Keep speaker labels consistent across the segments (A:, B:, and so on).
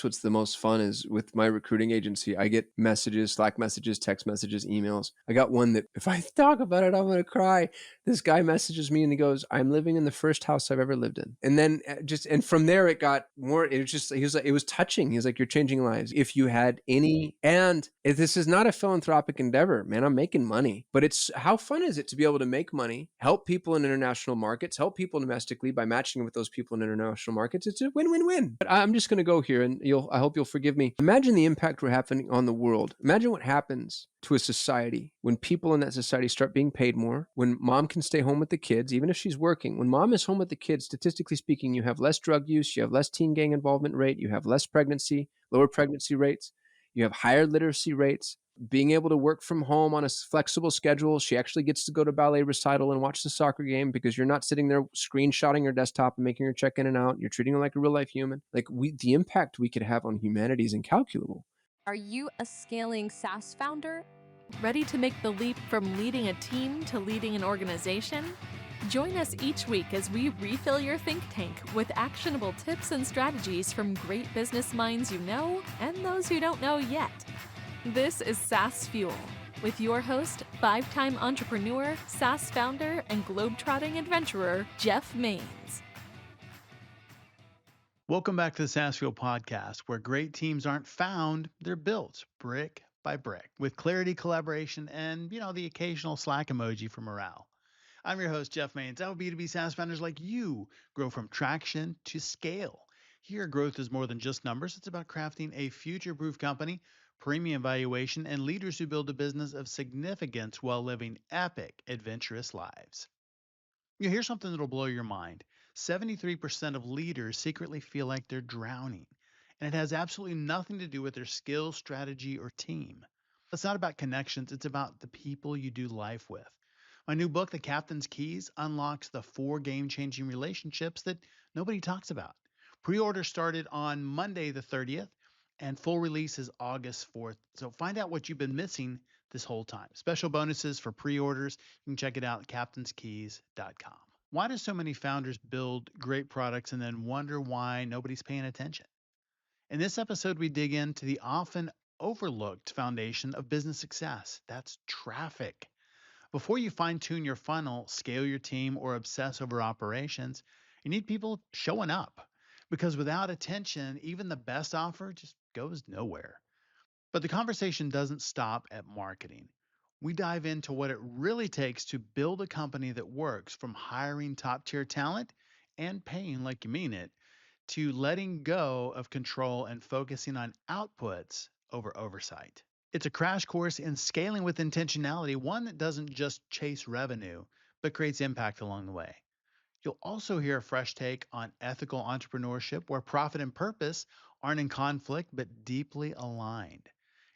A: What's the most fun is with my recruiting agency, I get messages, Slack messages, text messages, emails. I got one that if I talk about it, I'm going to cry. This guy messages me and he goes, I'm living in the first house I've ever lived in. And then and from there it got more, it was just, he was like, it was touching. He was like, you're changing lives. If you had any, and if this is not a philanthropic endeavor, man, I'm making money, but it's how fun is it to be able to make money, help people in international markets, help people domestically by matching with those people in international markets. It's a win-win-win. But I'm just going to go here and I hope you'll forgive me. Imagine the impact we're having on the world. Imagine what happens to a society when people in that society start being paid more, when mom can stay home with the kids, even if she's working. When mom is home with the kids, statistically speaking, you have less drug use, you have less teen gang involvement rate, you have less pregnancy, lower pregnancy rates, you have higher literacy rates. Being able to work from home on a flexible schedule, she actually gets to go to ballet recital and watch the soccer game because you're not sitting there screenshotting your desktop and making her check in and out. You're treating her like a real life human. Like the impact we could have on humanity is incalculable.
B: Are you a scaling SaaS founder? Ready to make the leap from leading a team to leading an organization? Join us each week as we refill your think tank with actionable tips and strategies from great business minds you know and those who don't know yet. This is SaaS Fuel with your host, 5-time entrepreneur, SaaS founder, and globetrotting adventurer, Jeff Maines.
C: Welcome back to the SaaS Fuel podcast, where great teams aren't found, they're built brick by brick with clarity, collaboration, and, the occasional Slack emoji for morale. I'm your host, Jeff Maines. I help B2B SaaS founders like you grow from traction to scale. Here, growth is more than just numbers. It's about crafting a future-proof company, premium valuation, and leaders who build a business of significance while living epic, adventurous lives. Here's something that'll blow your mind. 73% of leaders secretly feel like they're drowning, and it has absolutely nothing to do with their skills, strategy, or team. It's not about connections. It's about the people you do life with. My new book, The Captain's Keys, unlocks the 4 game-changing relationships that nobody talks about. Pre-order started on Monday the 30th, and full release is August 4th. So find out what you've been missing this whole time. Special bonuses for pre-orders. You can check it out at captainskeys.com. Why do so many founders build great products and then wonder why nobody's paying attention? In this episode, we dig into the often overlooked foundation of business success. That's traffic. Before you fine-tune your funnel, scale your team, or obsess over operations, you need people showing up. Because without attention, even the best offer just goes nowhere. But the conversation doesn't stop at marketing. We dive into what it really takes to build a company that works, from hiring top-tier talent and paying like you mean it, to letting go of control and focusing on outputs over oversight. It's a crash course in scaling with intentionality, one that doesn't just chase revenue, but creates impact along the way. You'll also hear a fresh take on ethical entrepreneurship, where profit and purpose aren't in conflict, but deeply aligned.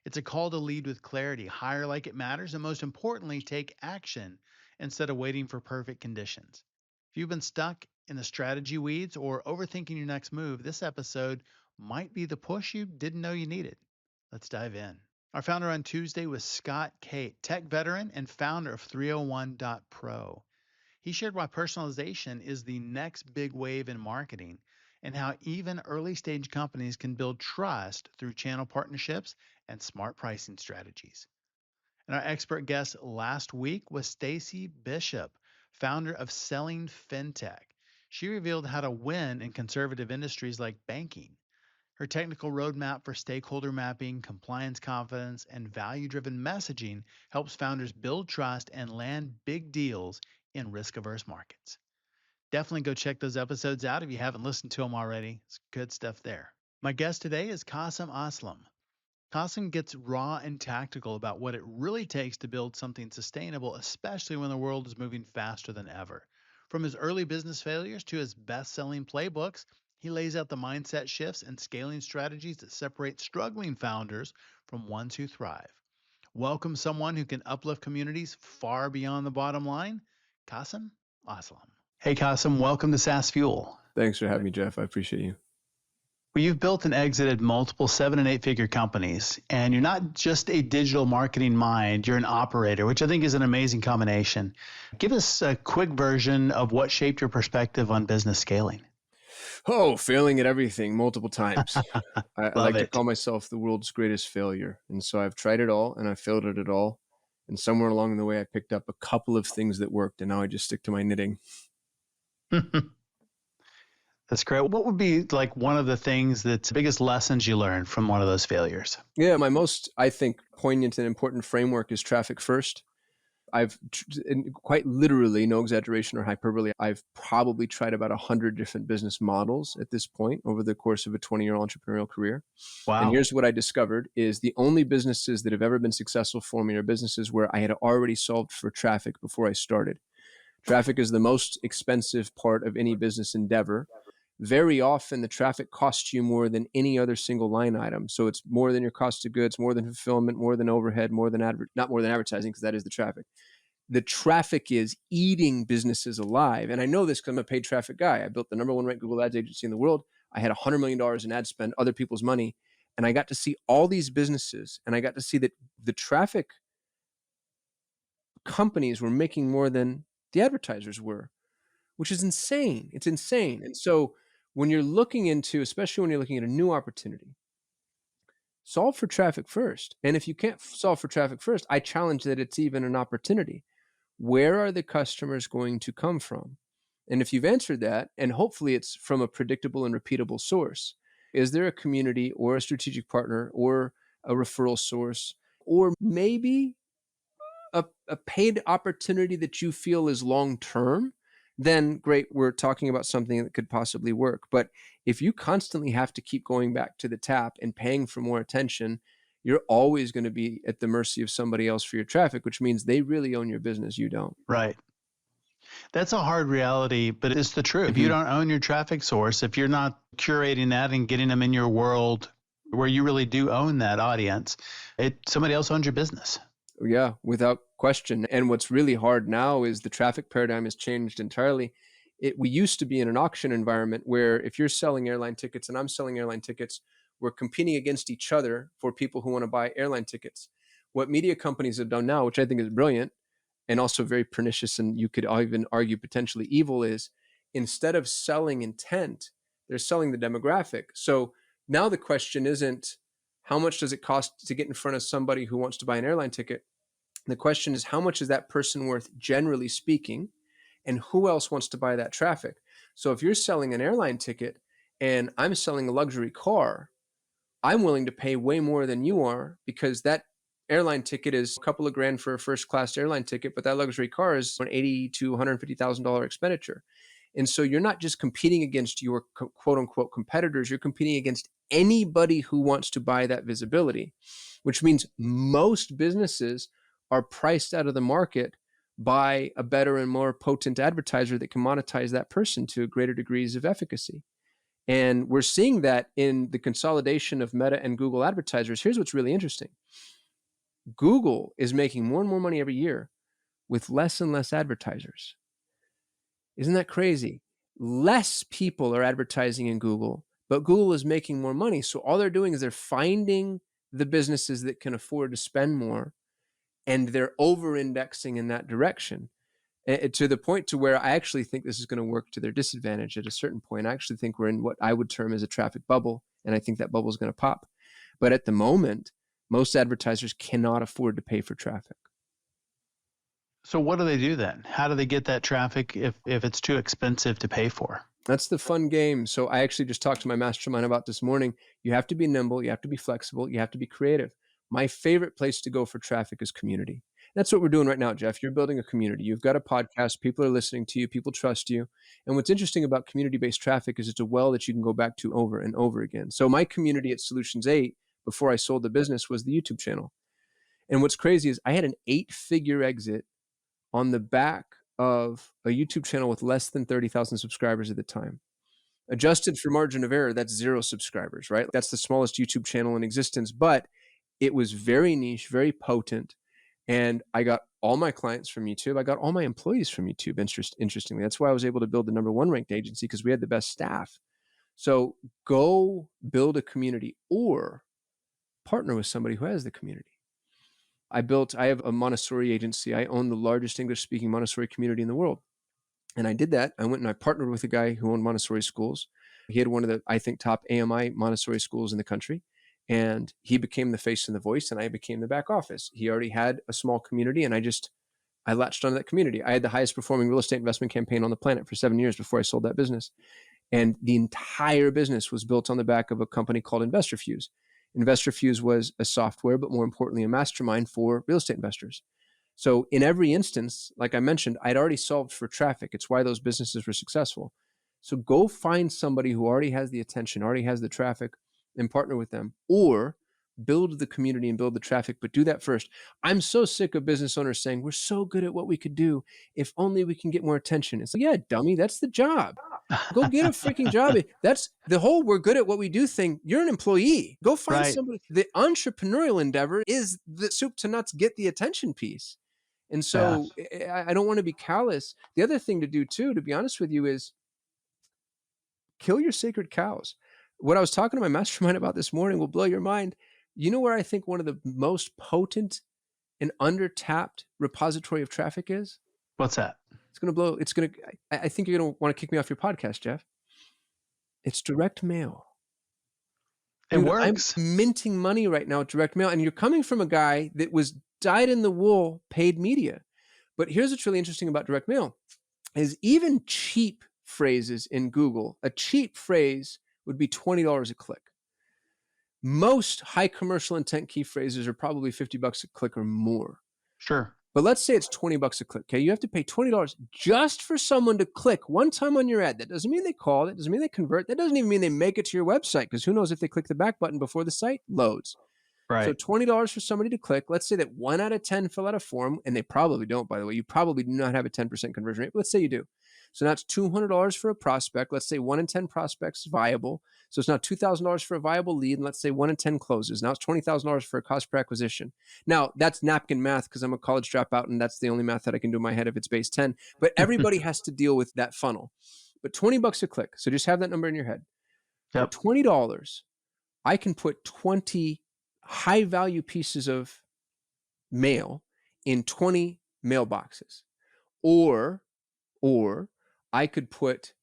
C: It's a call to lead with clarity, hire like it matters, and most importantly, take action instead of waiting for perfect conditions. If you've been stuck in the strategy weeds or overthinking your next move, this episode might be the push you didn't know you needed. Let's dive in. Our founder on Tuesday was Scott Kate, tech veteran and founder of 301.pro. He shared why personalization is the next big wave in marketing and how even early-stage companies can build trust through channel partnerships and smart pricing strategies. And our expert guest last week was Stacy Bishop, founder of Selling FinTech. She revealed how to win in conservative industries like banking. Her technical roadmap for stakeholder mapping, compliance confidence, and value-driven messaging helps founders build trust and land big deals in risk-averse markets. Definitely go check those episodes out if you haven't listened to them already. It's good stuff there. My guest today is Kasim Aslam. Kasim gets raw and tactical about what it really takes to build something sustainable, especially when the world is moving faster than ever. From his early business failures to his best-selling playbooks, he lays out the mindset shifts and scaling strategies that separate struggling founders from ones who thrive. Welcome someone who can uplift communities far beyond the bottom line, Kasim Aslam. Hey, Kasim, welcome to SaaS Fuel.
A: Thanks for having me, Jeff. I appreciate you.
C: Well, you've built and exited multiple 7- and 8-figure companies, and you're not just a digital marketing mind, you're an operator, which I think is an amazing combination. Give us a quick version of what shaped your perspective on business scaling.
A: Oh, failing at everything multiple times. I
C: Love
A: like to
C: it.
A: call myself the world's greatest failure. And so I've tried it all and I failed at it all. And somewhere along the way, I picked up a couple of things that worked. And now I just stick to my knitting.
C: That's great. What would be like one of the things that's the biggest lessons you learned from one of those failures?
A: Yeah, my most, I think, poignant and important framework is traffic first. And quite literally, no exaggeration or hyperbole, I've probably tried about 100 different business models at this point over the course of a 20-year entrepreneurial career. And
C: Wow.
A: here's what I discovered is the only businesses that have ever been successful for me are businesses where I had already solved for traffic before I started. Traffic is the most expensive part of any business endeavor. Very often, the traffic costs you more than any other single line item. So it's more than your cost of goods, more than fulfillment, more than overhead, more than not more than advertising, because that is the traffic. The traffic is eating businesses alive. And I know this because I'm a paid traffic guy. I built the number one ranked Google Ads agency in the world. I had $100 million in ad spend, other people's money. And I got to see all these businesses and I got to see that the traffic companies were making more than the advertisers were, which is insane. It's insane. And so when you're looking into, especially when you're looking at a new opportunity, solve for traffic first. And if you can't solve for traffic first, I challenge that it's even an opportunity. Where are the customers going to come from? And if you've answered that, and hopefully it's from a predictable and repeatable source, is there a community or a strategic partner or a referral source, or maybe a paid opportunity that you feel is long term? Then great, we're talking about something that could possibly work. But if you constantly have to keep going back to the tap and paying for more attention, you're always going to be at the mercy of somebody else for your traffic, which means they really own your business. You don't.
C: Right. That's a hard reality, but it's the truth. If you
A: Mhm.
C: don't own your traffic source, if you're not curating that and getting them in your world where you really do own that audience, somebody else owns your business.
A: Yeah, without question. And what's really hard now is the traffic paradigm has changed entirely. We used to be in an auction environment where if you're selling airline tickets and I'm selling airline tickets, we're competing against each other for people who want to buy airline tickets. What media companies have done now, which I think is brilliant and also very pernicious, and you could even argue potentially evil, is instead of selling intent, they're selling the demographic. So now the question isn't how much does it cost to get in front of somebody who wants to buy an airline ticket? The question is, how much is that person worth, generally speaking, and who else wants to buy that traffic? So if you're selling an airline ticket and I'm selling a luxury car, I'm willing to pay way more than you are because that airline ticket is a couple of grand for a first class airline ticket, but that luxury car is an $80 to $150,000 expenditure. And so you're not just competing against your quote unquote competitors, you're competing against anybody who wants to buy that visibility, which means most businesses are priced out of the market by a better and more potent advertiser that can monetize that person to greater degrees of efficacy. And we're seeing that in the consolidation of Meta and Google advertisers. Here's what's really interesting. Google is making more and more money every year with less and less advertisers. Isn't that crazy? Less people are advertising in Google, but Google is making more money. So all they're doing is they're finding the businesses that can afford to spend more and they're over indexing in that direction. To the point to where I actually think this is going to work to their disadvantage at a certain point. I actually think we're in what I would term as a traffic bubble, and I think that bubble is going to pop. But at the moment, most advertisers cannot afford to pay for traffic.
C: So what do they do then? How do they get that traffic if it's too expensive to pay for?
A: That's the fun game. So I actually just talked to my mastermind about this morning. You have to be nimble, you have to be flexible, you have to be creative. My favorite place to go for traffic is community. That's what we're doing right now, Jeff. You're building a community. You've got a podcast. People are listening to you. People trust you. And what's interesting about community-based traffic is it's a well that you can go back to over and over again. So my community at Solutions 8, before I sold the business, was the YouTube channel. And what's crazy is I had an 8-figure exit on the back of a YouTube channel with less than 30,000 subscribers at the time. Adjusted for margin of error, that's 0 subscribers, right? That's the smallest YouTube channel in existence, but it was very niche, very potent. And I got all my clients from YouTube. I got all my employees from YouTube, interestingly. That's why I was able to build the number one ranked agency because we had the best staff. So go build a community or partner with somebody who has the community. I have a Montessori agency. I own the largest English speaking Montessori community in the world. And I did that. I went and I partnered with a guy who owned Montessori schools. He had one of the, I think, top AMI Montessori schools in the country. And he became the face and the voice, and I became the back office. He already had a small community, and I latched onto that community. I had the highest performing real estate investment campaign on the planet for 7 years before I sold that business. And the entire business was built on the back of a company called Investor Fuse. Investor Fuse was a software, but more importantly, a mastermind for real estate investors. So in every instance, like I mentioned, I'd already solved for traffic. It's why those businesses were successful. So go find somebody who already has the attention, already has the traffic, and partner with them, or build the community and build the traffic, but do that first. I'm so sick of business owners saying, we're so good at what we could do. If only we can get more attention. It's like, yeah, dummy, that's the job. Go get a freaking job. That's the whole we're good at what we do thing. You're an employee. Go find
C: Right.
A: somebody. The entrepreneurial endeavor is the soup to nuts, get the attention piece. And
C: Yeah.
A: so I don't want to be callous. The other thing to do too, to be honest with you, is kill your sacred cows. What I was talking to my mastermind about this morning will blow your mind. You know where I think one of the most potent and undertapped repository of traffic is?
C: What's that?
A: It's going to blow. It's going to, I think you're going to want to kick me off your podcast, Jeff. It's direct mail.
C: It
A: Dude, I'm
C: works.
A: minting money right now at direct mail. And you're coming from a guy that was dyed in the wool paid media. But here's what's really interesting about direct mail is even cheap phrases in Google, a cheap phrase would be $20 a click. Most high commercial intent key phrases are probably $50 a click or more.
C: Sure.
A: But let's say it's $20 a click. Okay, you have to pay $20 just for someone to click one time on your ad. That doesn't mean they call. That doesn't mean they convert. That doesn't even mean they make it to your website, because who knows if they click the back button before the site loads. So
C: Right.
A: $20 for somebody to click. Let's say that 1 out of 10 fill out a form, and they probably don't, by the way. You probably do not have a 10% conversion rate, but let's say you do. So now it's $200 for a prospect. Let's say 1 in 10 prospects is viable. So it's now $2,000 for a viable lead, and let's say 1 in 10 closes. Now it's $20,000 for a cost per acquisition. Now that's napkin math because I'm a college dropout, and that's the only math that I can do in my head if it's base 10. But everybody has to deal with that funnel. But $20 a click. So just have that number in your head. For
C: Yep.
A: $20, I can put 20 high value pieces of mail in 20 mailboxes. Or I could put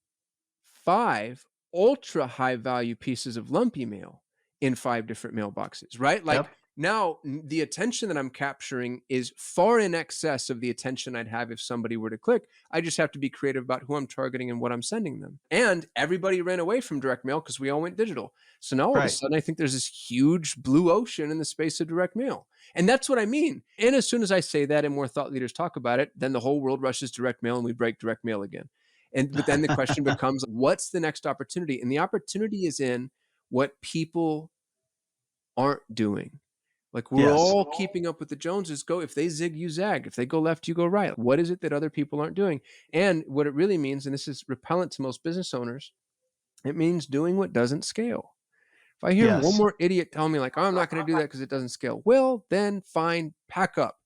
A: 5 ultra high value pieces of lumpy mail in 5 different mailboxes, right? Like
C: Yep.
A: now the attention that I'm capturing is far in excess of the attention I'd have if somebody were to click. I just have to be creative about who I'm targeting and what I'm sending them. And everybody ran away from direct mail because we all went digital. So now all of a
C: Right.
A: sudden, I think there's this huge blue ocean in the space of direct mail. And that's what I mean. And as soon as I say that and more thought leaders talk about it, then the whole world rushes direct mail and we break direct mail again. But then the question becomes, what's the next opportunity? And the opportunity is in what people aren't doing. Like we're
C: Yes.
A: all keeping up with the Joneses. Go, if they zig, you zag. If they go left, you go right. What is it that other people aren't doing? And what it really means, and this is repellent to most business owners, it means doing what doesn't scale. If I hear one
C: Yes.
A: more idiot tell me like, oh, I'm not going to do that because it doesn't scale. Well, then fine, pack up.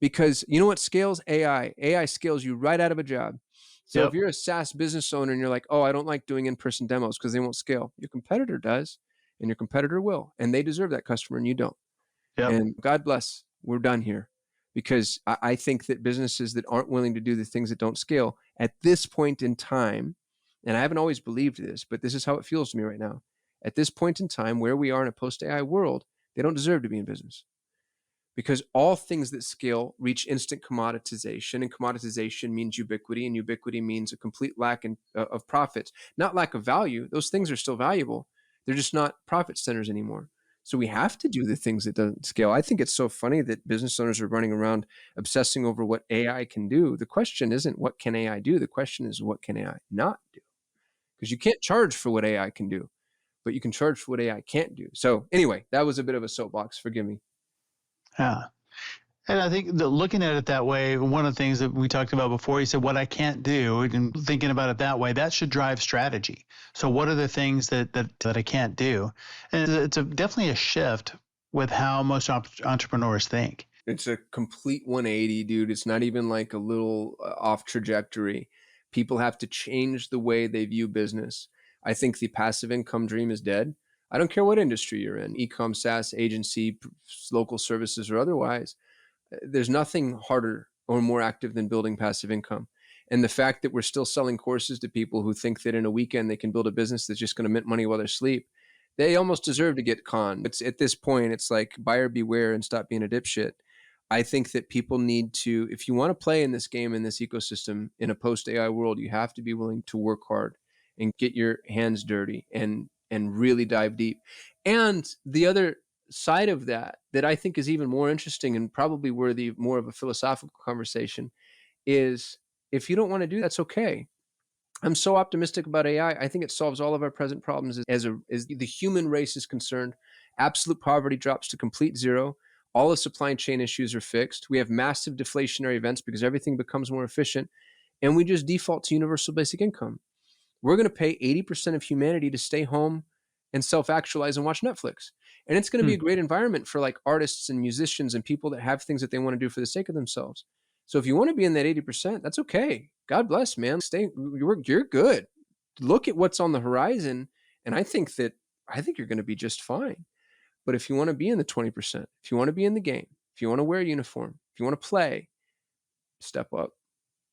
A: Because you know what scales? AI. AI scales you right out of a job. So if
C: Yep.
A: you're a SaaS business owner and you're like, oh, I don't like doing in-person demos because they won't scale, your competitor does, and your competitor will, and they deserve that customer and you don't.
C: Yep.
A: And God bless, we're done here. Because I think that businesses that aren't willing to do the things that don't scale at this point in time, and I haven't always believed this, but this is how it feels to me right now. At this point in time, where we are in a post-AI world, they don't deserve to be in business. Because all things that scale reach instant commoditization, and commoditization means ubiquity, and ubiquity means a complete lack of profits, not lack of value. Those things are still valuable. They're just not profit centers anymore. So we have to do the things that don't scale. I think it's so funny that business owners are running around obsessing over what AI can do. The question isn't what can AI do? The question is what can AI not do? Because you can't charge for what AI can do, but you can charge for what AI can't do. So anyway, that was a bit of a soapbox. Forgive me.
C: Yeah. And I think that looking at it that way, one of the things that we talked about before, you said what I can't do, and thinking about it that way, that should drive strategy. So what are the things that I can't do? And it's definitely a shift with how most entrepreneurs think.
A: It's a complete 180, dude. It's not even like a little off trajectory. People have to change the way they view business. I think the passive income dream is dead. I don't care what industry you're in, e-com, SaaS, agency, local services, or otherwise. There's nothing harder or more active than building passive income. And the fact that we're still selling courses to people who think that in a weekend they can build a business that's just going to mint money while they're asleep, they almost deserve to get conned. It's at this point, it's like buyer beware and stop being a dipshit. I think that people need to, if you want to play in this game, in this ecosystem, in a post AI world, you have to be willing to work hard and get your hands dirty and really dive deep. And the other side of that I think is even more interesting and probably worthy more of a philosophical conversation is, if you don't want to do that's okay. I'm so optimistic about AI. I think it solves all of our present problems as the human race is concerned. Absolute poverty drops to complete zero. All the supply chain issues are fixed. We have massive deflationary events because everything becomes more efficient, and we just default to universal basic income. We're going to pay 80% of humanity to stay home and self-actualize and watch Netflix. And it's going to be
C: Hmm.
A: a great environment for like artists and musicians and people that have things that they want to do for the sake of themselves. So if you want to be in that 80%, that's okay. God bless, man. You're good. Look at what's on the horizon. And I think you're going to be just fine. But if you want to be in the 20%, if you want to be in the game, if you want to wear a uniform, if you want to play, step up.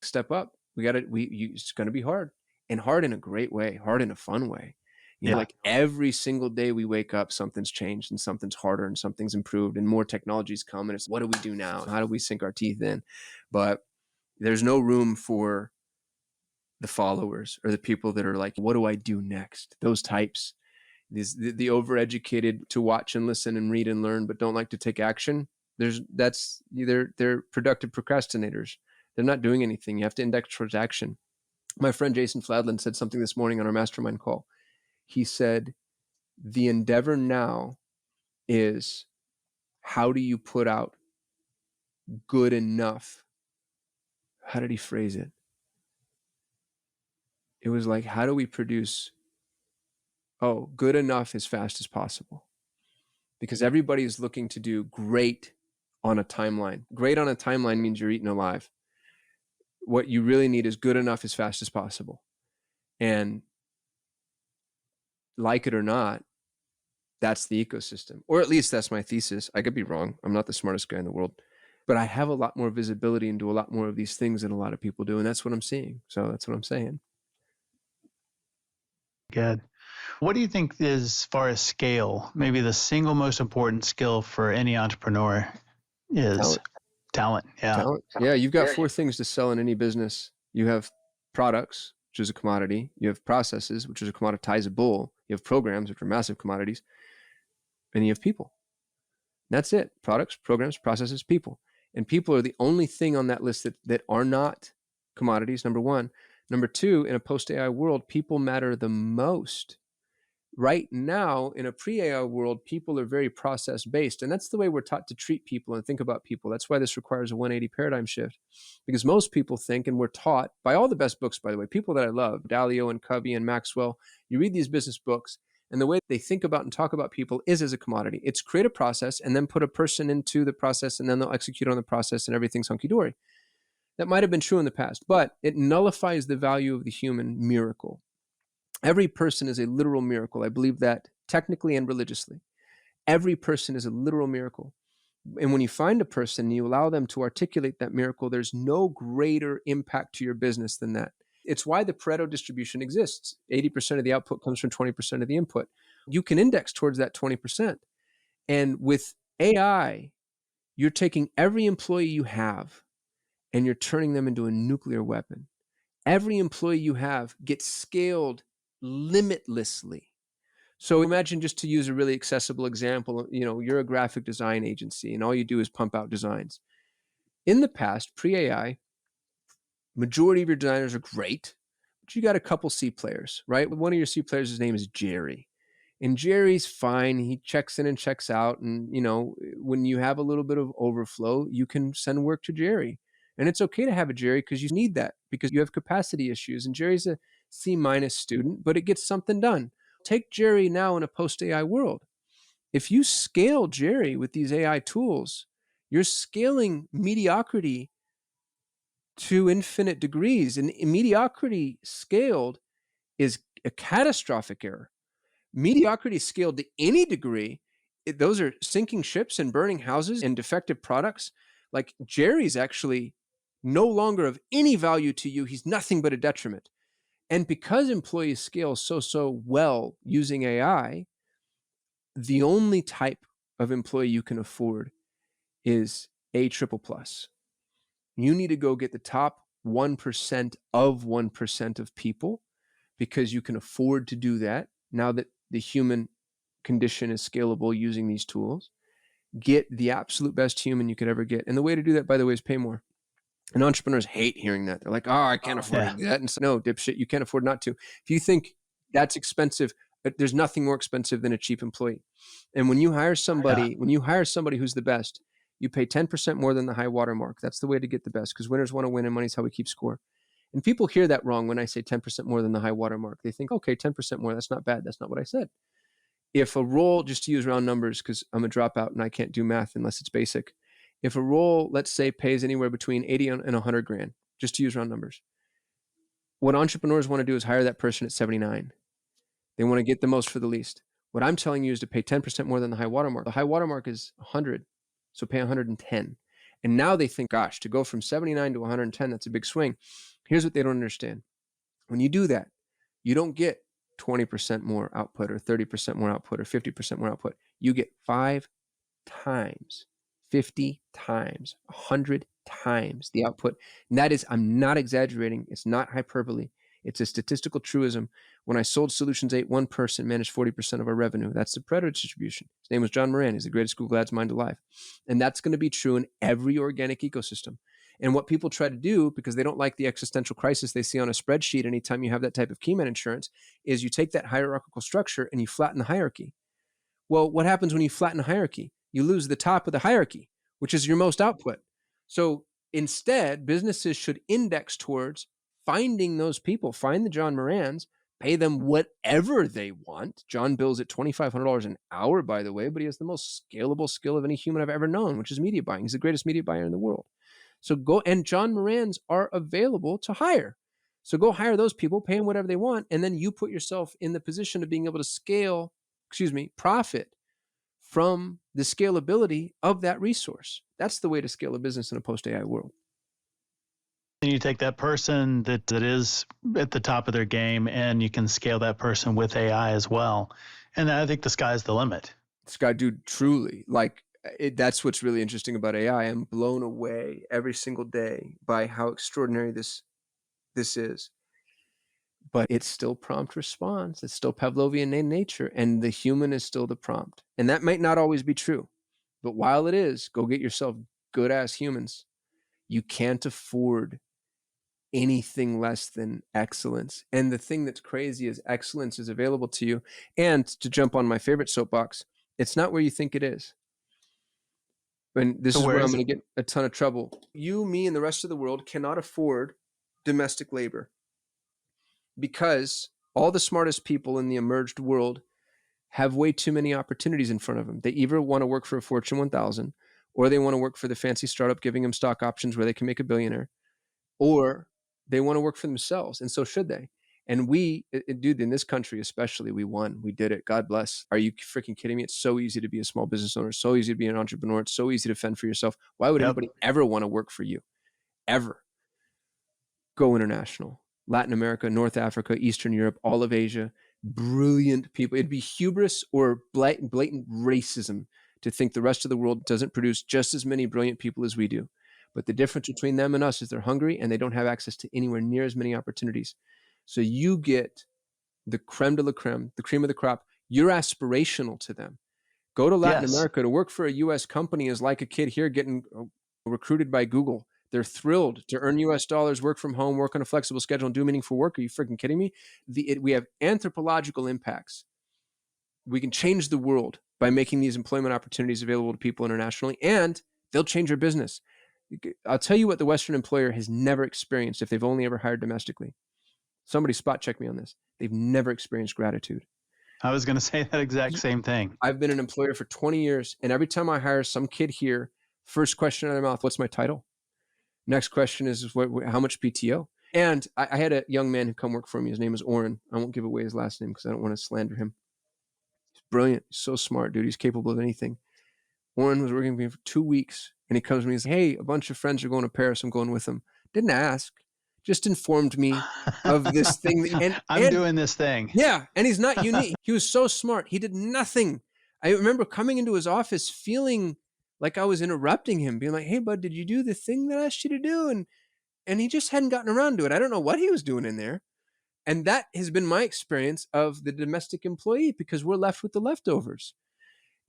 A: Step up. It's going to be hard, and hard in a great way, hard in a fun way.
C: Yeah.
A: Like every single day we wake up, something's changed and something's harder and something's improved and more technologies come. And it's, what do we do now? How do we sink our teeth in? But there's no room for the followers or the people that are like, what do I do next? Those types, the overeducated to watch and listen and read and learn, but don't like to take action. They're productive procrastinators. They're not doing anything. You have to index towards action. My friend Jason Fladlin said something this morning on our mastermind call. He said, the endeavor now is, how do you put out good enough? How did he phrase it? It was like, how do we produce, good enough as fast as possible? Because everybody is looking to do great on a timeline. Great on a timeline means you're eaten alive. What you really need is good enough as fast as possible. And like it or not, that's the ecosystem. Or at least that's my thesis. I could be wrong. I'm not the smartest guy in the world. But I have a lot more visibility into a lot more of these things than a lot of people do. And that's what I'm seeing. So that's what I'm saying.
C: Good. What do you think is, as far as scale, maybe the single most important skill for any entrepreneur is?
A: Talent.
C: Talent. Yeah.
A: Talent. Yeah, you've got four things to sell in any business. You have products, which is a commodity. You have processes, which is a commoditizable. You have programs, which are massive commodities. And you have people. That's it. Products, programs, processes, people. And people are the only thing on that list that are not commodities, number one. Number two, in a post-AI world, people matter the most. Right now, in a pre-AI world, people are very process-based. And that's the way we're taught to treat people and think about people. That's why this requires a 180 paradigm shift. Because most people think, and we're taught by all the best books, by the way, people that I love, Dalio and Covey and Maxwell, you read these business books, and the way they think about and talk about people is as a commodity. It's create a process and then put a person into the process, and then they'll execute on the process and everything's hunky-dory. That might have been true in the past, but it nullifies the value of the human miracle. Every person is a literal miracle. I believe that technically and religiously. Every person is a literal miracle. And when you find a person and you allow them to articulate that miracle, there's no greater impact to your business than that. It's why the Pareto distribution exists. 80% of the output comes from 20% of the input. You can index towards that 20%. And with AI, you're taking every employee you have and you're turning them into a nuclear weapon. Every employee you have gets scaled limitlessly. So imagine, just to use a really accessible example, you're a graphic design agency and all you do is pump out designs. In the past, pre-AI, majority of your designers are great, but you got a couple C players, right? One of your C players, his name is Jerry. And Jerry's fine. He checks in and checks out. And, when you have a little bit of overflow, you can send work to Jerry. And it's okay to have a Jerry because you need that, because you have capacity issues. And Jerry's a C minus student, but it gets something done. Take Jerry now in a post AI world. If you scale Jerry with these AI tools, you're scaling mediocrity to infinite degrees. And mediocrity scaled is a catastrophic error. Mediocrity scaled to any degree, those are sinking ships and burning houses and defective products. Like Jerry's actually no longer of any value to you. He's nothing but a detriment. And because employees scale so well using AI, the only type of employee you can afford is A triple plus. You need to go get the top 1% of 1% of people, because you can afford to do that now that the human condition is scalable using these tools. Get the absolute best human you could ever get. And the way to do that, by the way, is pay more. And entrepreneurs hate hearing that. They're like, oh, I can't afford to
C: Yeah.
A: do that. And so, no, dipshit, you can't afford not to. If you think that's expensive, there's nothing more expensive than a cheap employee. And when you hire
C: Yeah.
A: somebody who's the best, you pay 10% more than the high water mark. That's the way to get the best, because winners want to win and money's how we keep score. And people hear that wrong when I say 10% more than the high water mark. They think, okay, 10% more, that's not bad. That's not what I said. If a role, just to use round numbers, because I'm a dropout and I can't do math unless it's basic. If a role, let's say, pays anywhere between 80 and 100 grand, just to use round numbers, what entrepreneurs want to do is hire that person at 79. They want to get the most for the least. What I'm telling you is to pay 10% more than the high watermark. The high watermark is 100, so pay 110. And now they think, gosh, to go from 79 to 110, that's a big swing. Here's what they don't understand. When you do that, you don't get 20% more output or 30% more output or 50% more output. You get 5 times, 50 times, 100 times the output. And that is, I'm not exaggerating. It's not hyperbole. It's a statistical truism. When I sold Solutions 8, one person managed 40% of our revenue. That's the Pareto distribution. His name was John Moran. He's the greatest Google Ads mind alive. And that's going to be true in every organic ecosystem. And what people try to do, because they don't like the existential crisis they see on a spreadsheet anytime you have that type of keyman insurance, is you take that hierarchical structure and you flatten the hierarchy. Well, what happens when you flatten a hierarchy? You lose the top of the hierarchy, which is your most output. So instead, businesses should index towards finding those people, find the John Morans, pay them whatever they want. John bills at $2,500 an hour, by the way, but he has the most scalable skill of any human I've ever known, which is media buying. He's the greatest media buyer in the world. So go, and John Morans are available to hire. So go hire those people, pay them whatever they want, and then you put yourself in the position of being able to scale, profit from the scalability of that resource. That's the way to scale a business in a post-AI world.
C: And you take that person that is at the top of their game and you can scale that person with AI as well. And I think the sky's the limit.
A: Scott, dude, truly, that's what's really interesting about AI. I'm blown away every single day by how extraordinary this is. But it's still prompt response. It's still Pavlovian in nature, and the human is still the prompt. And that might not always be true. But while it is, go get yourself good ass humans. You can't afford anything less than excellence. And the thing that's crazy is excellence is available to you. And to jump on my favorite soapbox, it's not where you think it is. And this
C: So
A: is
C: where
A: where I'm
C: is
A: going
C: it?
A: to get a ton of trouble. You, me, and the rest of the world cannot afford domestic labor, because all the smartest people in the emerged world have way too many opportunities in front of them. They either want to work for a Fortune 1000, or they want to work for the fancy startup giving them stock options where they can make a billionaire, or they want to work for themselves. And so should they. And we, dude, in this country especially, we won. We did it. God bless. Are you freaking kidding me? It's so easy to be a small business owner. It's so easy to be an entrepreneur. It's so easy to fend for yourself. Why would
C: Yep.
A: anybody ever want to work for you? Ever. Go international. Latin America, North Africa, Eastern Europe, all of Asia. Brilliant people. It'd be hubris or blatant racism to think the rest of the world doesn't produce just as many brilliant people as we do. But the difference between them and us is they're hungry and they don't have access to anywhere near as many opportunities. So you get the creme de la creme, the cream of the crop. You're aspirational to them. Go to Latin
C: Yes.
A: America. To work for a US company is like a kid here getting recruited by Google. They're thrilled to earn US dollars, work from home, work on a flexible schedule, and do meaningful work. Are you freaking kidding me? We have anthropological impacts. We can change the world by making these employment opportunities available to people internationally, and they'll change your business. I'll tell you what the Western employer has never experienced if they've only ever hired domestically. Somebody spot check me on this. They've never experienced gratitude.
C: I was going to say that exact same thing.
A: I've been an employer for 20 years, and every time I hire some kid here, first question out of their mouth, what's my title? Next question is how much PTO? And I had a young man who come work for me. His name is Oren. I won't give away his last name because I don't want to slander him. He's brilliant. He's so smart, dude. He's capable of anything. Warren was working with me for 2 weeks, and he comes to me and says, "Hey, a bunch of friends are going to Paris. I'm going with them." Didn't ask, just informed me of this thing that
C: I'm
A: and
C: doing this thing.
A: yeah, and he's not unique. He was so smart. He did nothing. I remember coming into his office feeling like I was interrupting him, being like, "Hey, bud, did you do the thing that I asked you to do?" And he just hadn't gotten around to it. I don't know what he was doing in there. And that has been my experience of the domestic employee because we're left with the leftovers.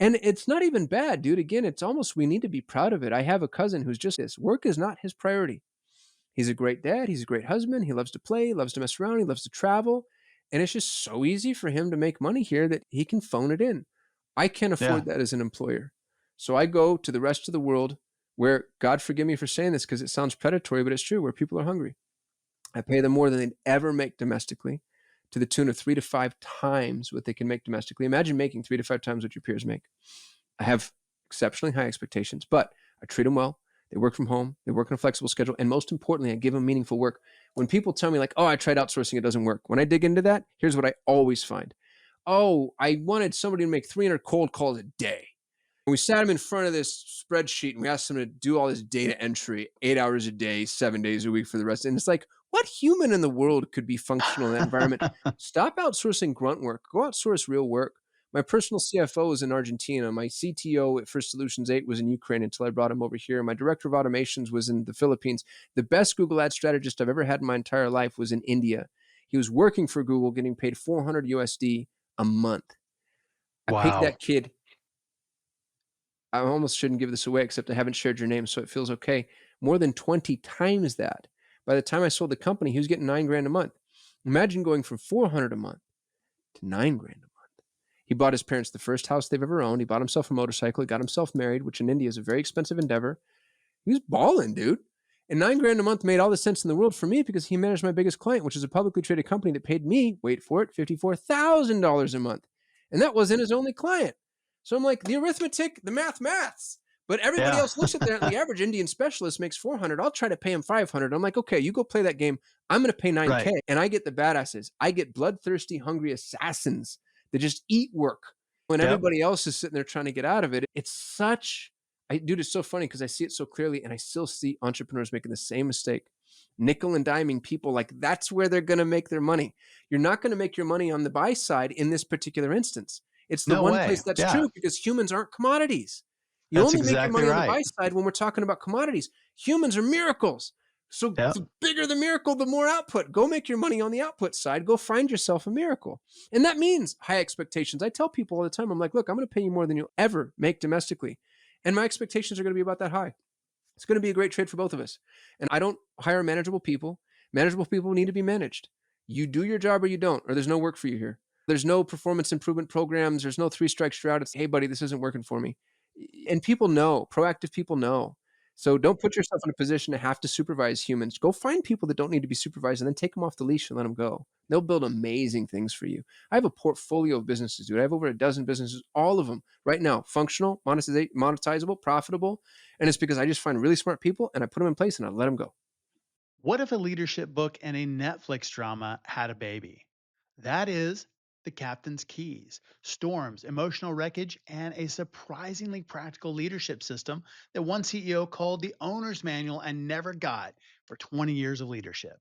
A: And it's not even bad, dude. Again, it's almost we need to be proud of it. I have a cousin who's just this. Work is not his priority. He's a great dad. He's a great husband. He loves to play, he loves to mess around, he loves to travel. And it's just so easy for him to make money here that he can phone it in. I can't
C: Yeah.
A: afford that as an employer. So I go to the rest of the world where, God forgive me for saying this because it sounds predatory, but it's true, where people are hungry. I pay them more than they'd ever make domestically, to the tune of 3 to 5 times what they can make domestically. Imagine making 3 to 5 times what your peers make. I have exceptionally high expectations, but I treat them well. They work from home. They work on a flexible schedule. And most importantly, I give them meaningful work. When people tell me like, "Oh, I tried outsourcing, it doesn't work." When I dig into that, here's what I always find. "Oh, I wanted somebody to make 300 cold calls a day." We sat him in front of this spreadsheet and we asked him to do all this data entry 8 hours a day, 7 days a week for the rest. And it's like, what human in the world could be functional in that environment? Stop outsourcing grunt work. Go outsource real work. My personal CFO was in Argentina. My CTO at First Solutions 8 was in Ukraine until I brought him over here. My director of automations was in the Philippines. The best Google Ad strategist I've ever had in my entire life was in India. He was working for Google, getting paid 400 USD a month. I paid
C: Wow.
A: that kid, I almost shouldn't give this away, except I haven't shared your name, so it feels okay. More than 20 times that. By the time I sold the company, he was getting 9 grand a month. Imagine going from 400 a month to 9 grand a month. He bought his parents the first house they've ever owned. He bought himself a motorcycle. He got himself married, which in India is a very expensive endeavor. He was balling, dude. And 9 grand a month made all the sense in the world for me because he managed my biggest client, which is a publicly traded company that paid me, wait for it, $54,000 a month. And that wasn't his only client. So I'm like, the arithmetic, the maths. But everybody
C: Yeah.
A: else looks at that, and the average Indian specialist makes 400. I'll try to pay him 500. I'm like, okay, you go play that game. I'm going to pay 9K.
C: Right.
A: And I get the badasses. I get bloodthirsty, hungry assassins that just eat work. When
C: Yep.
A: everybody else is sitting there trying to get out of it, it's such dude, it's so funny because I see it so clearly and I still see entrepreneurs making the same mistake. Nickel and diming people, like that's where they're going to make their money. You're not going to make your money on the buy side in this particular instance. It's the
C: No
A: one
C: way.
A: place that's
C: Yeah.
A: true because humans aren't commodities. You
C: That's
A: only make your
C: exactly
A: money on the buy
C: right.
A: side when we're talking about commodities. Humans are miracles. So
C: Yep.
A: the bigger the miracle, the more output. Go make your money on the output side. Go find yourself a miracle. And that means high expectations. I tell people all the time, I'm like, look, I'm going to pay you more than you'll ever make domestically. And my expectations are going to be about that high. It's going to be a great trade for both of us. And I don't hire manageable people. Manageable people need to be managed. You do your job or you don't, or there's no work for you here. There's no performance improvement programs. There's no 3 strikes you're out. It's, hey, buddy, this isn't working for me. And people know, proactive people know. So don't put yourself in a position to have to supervise humans. Go find people that don't need to be supervised and then take them off the leash and let them go. They'll build amazing things for you. I have a portfolio of businesses, dude. I have over a dozen businesses, all of them right now, functional, monetizable, profitable. And it's because I just find really smart people and I put them in place and I let them go.
C: What if a leadership book and a Netflix drama had a baby? That is The Captain's Keys, Storms, Emotional Wreckage, and a surprisingly practical leadership system that one CEO called the owner's manual and never got for 20 years of leadership.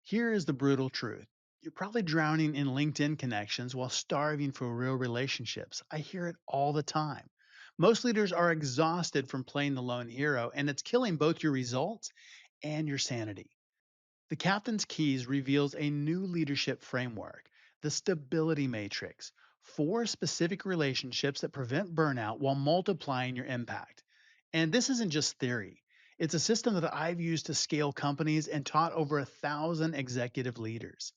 C: Here is the brutal truth. You're probably drowning in LinkedIn connections while starving for real relationships. I hear it all the time. Most leaders are exhausted from playing the lone hero, and it's killing both your results and your sanity. The Captain's Keys reveals a new leadership framework, the stability matrix, 4 specific relationships that prevent burnout while multiplying your impact. And this isn't just theory. It's a system that I've used to scale companies and taught over 1,000 executive leaders.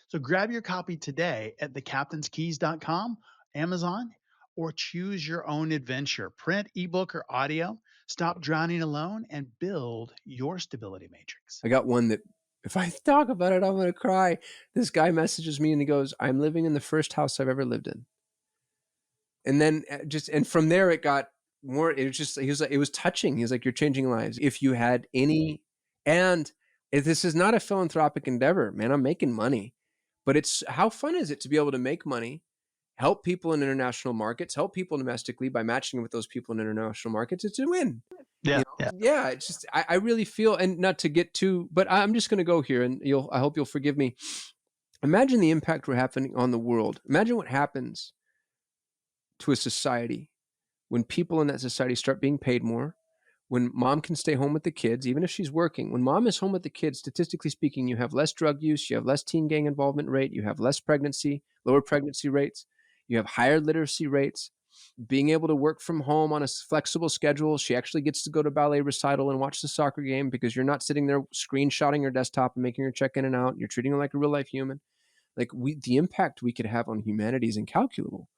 C: So grab your copy today at thecaptainskeys.com, Amazon, or choose your own adventure. Print, ebook, or audio. Stop drowning alone and build your stability matrix.
A: I got one that if I talk about it, I'm going to cry. This guy messages me and he goes, I'm living in the first house I've ever lived in. And then and from there it got more, it was just, he was like, it was touching. He was like, you're changing lives. If you had any, and if this is not a philanthropic endeavor, man, I'm making money, but it's how fun is it to be able to make money, help people in international markets, help people domestically by matching with those people in international markets. It's a win.
C: Yeah. Yeah.
A: Yeah, it's just I really feel, and not to get too, but I'm just going to go here, and I hope you'll forgive me. Imagine the impact we're happening on the world. Imagine what happens to a society when people in that society start being paid more, when mom can stay home with the kids, even if she's working. When mom is home with the kids, statistically speaking, you have less drug use, you have less teen gang involvement rate, you have less pregnancy, lower pregnancy rates, you have higher literacy rates. Being able to work from home on a flexible schedule, she actually gets to go to ballet recital and watch the soccer game because you're not sitting there screenshotting her desktop and making her check in and out. You're treating her like a real life human. Like the impact we could have on humanity is incalculable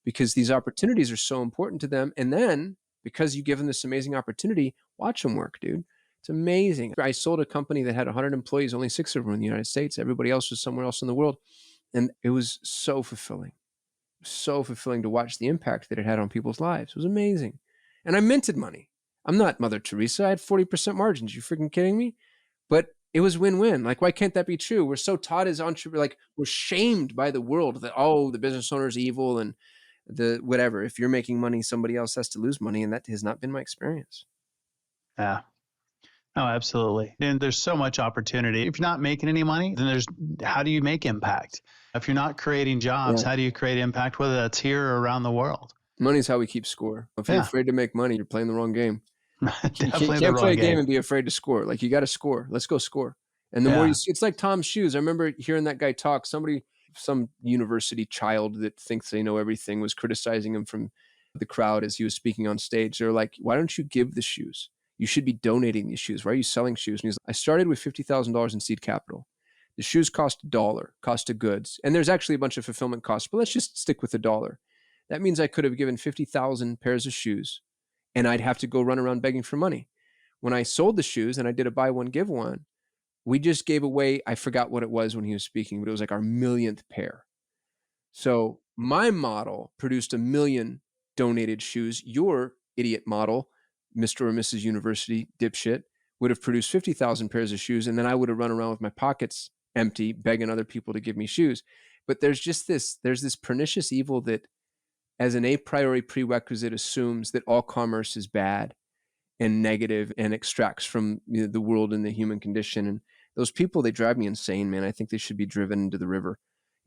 A: because these opportunities are so important to them. And then because you give them this amazing opportunity, watch them work, dude. It's amazing. I sold a company that had 100 employees, only 6 of them were in the United States. Everybody else was somewhere else in the world. And it was so fulfilling to watch the impact that it had on people's lives. It was amazing. And I minted money. I'm not Mother Teresa. I had 40% margins. You freaking kidding me? But it was win-win. Like, why can't that be true? We're so taught as entrepreneurs, like we're shamed by the world that, oh, the business owner is evil and the whatever. If you're making money, somebody else has to lose money. And that has not been my experience.
C: Yeah. Oh, absolutely. And there's so much opportunity. If you're not making any money, then how do you make impact? If you're not creating jobs,
A: Yeah.
C: how do you create impact, whether that's here or around the world?
A: Money's how we keep score. If you're
C: Yeah.
A: afraid to make money, you're playing the wrong game. You
C: Definitely the
A: can't play
C: wrong
A: a game
C: game.
A: and be afraid to score. Like, you got to score. Let's go score. And the more
C: Yeah.
A: it's like Tom's shoes. I remember hearing that guy talk. Some university child that thinks they know everything was criticizing him from the crowd as he was speaking on stage. They're like, why don't you give the shoes? You should be donating these shoes. Why are you selling shoes? And he's like, I started with $50,000 in seed capital. The shoes cost $1, cost of goods. And there's actually a bunch of fulfillment costs, but let's just stick with $1. That means I could have given 50,000 pairs of shoes and I'd have to go run around begging for money. When I sold the shoes and I did a buy one, give one, we just gave away, I forgot what it was when he was speaking, but it was like our millionth pair. So my model produced 1,000,000 donated shoes. Your idiot model, Mr. or Mrs. University dipshit, would have produced 50,000 pairs of shoes. And then I would have run around with my pockets empty, begging other people to give me shoes. But there's this pernicious evil that as an a priori prerequisite assumes that all commerce is bad and negative and extracts from the world and the human condition. And those people, they drive me insane, man. I think they should be driven into the river.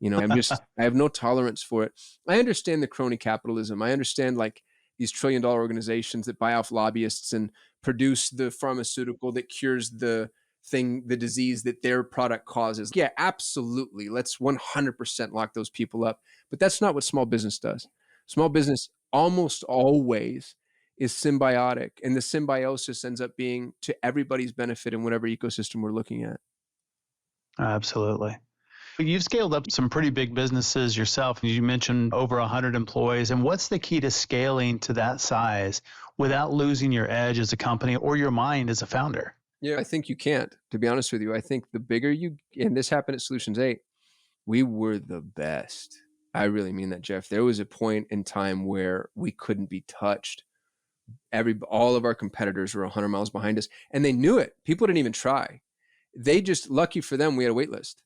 A: I have no tolerance for it. I understand the crony capitalism. I understand like these $1 trillion organizations that buy off lobbyists and produce the pharmaceutical that cures the disease that their product causes. Yeah, absolutely. Let's 100% lock those people up. But that's not what small business does. Small business almost always is symbiotic, and the symbiosis ends up being to everybody's benefit in whatever ecosystem we're looking at.
C: Absolutely. You've scaled up some pretty big businesses yourself. You mentioned over 100 employees. And what's the key to scaling to that size without losing your edge as a company or your mind as a founder?
A: Yeah, I think you can't, to be honest with you. I think the bigger and this happened at Solutions 8, we were the best. I really mean that, Jeff. There was a point in time where we couldn't be touched. All of our competitors were 100 miles behind us, and they knew it. People didn't even try. They just, lucky for them, we had a wait list.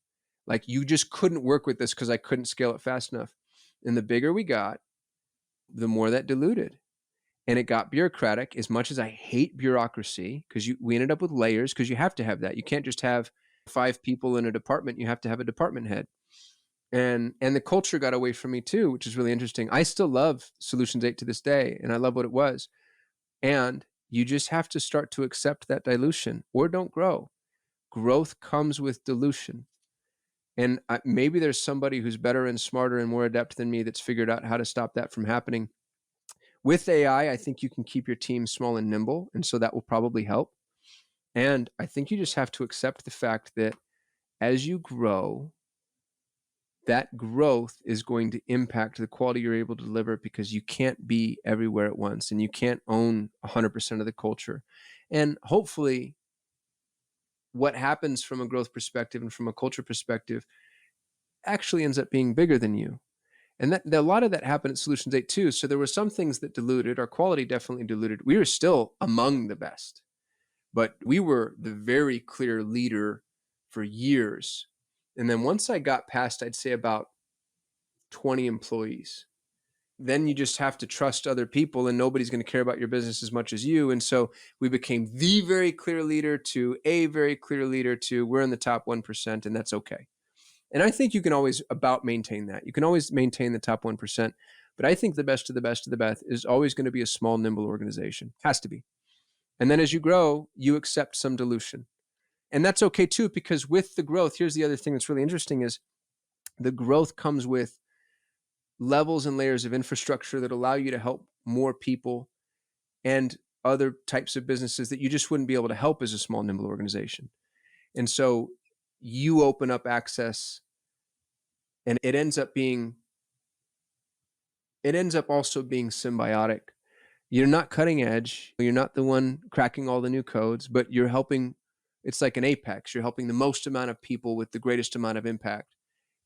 A: Like, you just couldn't work with this because I couldn't scale it fast enough. And the bigger we got, the more that diluted. And it got bureaucratic. As much as I hate bureaucracy, because we ended up with layers, because you have to have that. You can't just have 5 people in a department. You have to have a department head. And the culture got away from me too, which is really interesting. I still love Solutions 8 to this day, and I love what it was. And you just have to start to accept that dilution or don't grow. Growth comes with dilution. And maybe there's somebody who's better and smarter and more adept than me that's figured out how to stop that from happening. With AI, I think you can keep your team small and nimble, and so that will probably help. And I think you just have to accept the fact that as you grow, that growth is going to impact the quality you're able to deliver because you can't be everywhere at once and you can't own 100% of the culture. And hopefully, what happens from a growth perspective and from a culture perspective actually ends up being bigger than you. And a lot of that happened at Solutions 8 too. So there were some things that diluted. Our quality definitely diluted. We were still among the best, but we were the very clear leader for years. And then once I got past, I'd say about 20 employees. Then you just have to trust other people, and nobody's going to care about your business as much as you. And so we became the very clear leader to a very clear leader to we're in the top 1%, and that's okay. And I think you can always about maintain that. You can always maintain the top 1%. But I think the best of the best of the best is always going to be a small, nimble organization. Has to be. And then as you grow, you accept some dilution. And that's okay too, because with the growth, here's the other thing that's really interesting is the growth comes with levels and layers of infrastructure that allow you to help more people and other types of businesses that you just wouldn't be able to help as a small, nimble organization. And so you open up access, and it ends up also being symbiotic. You're not cutting edge. You're not the one cracking all the new codes, but you're helping. It's like an apex. You're helping the most amount of people with the greatest amount of impact.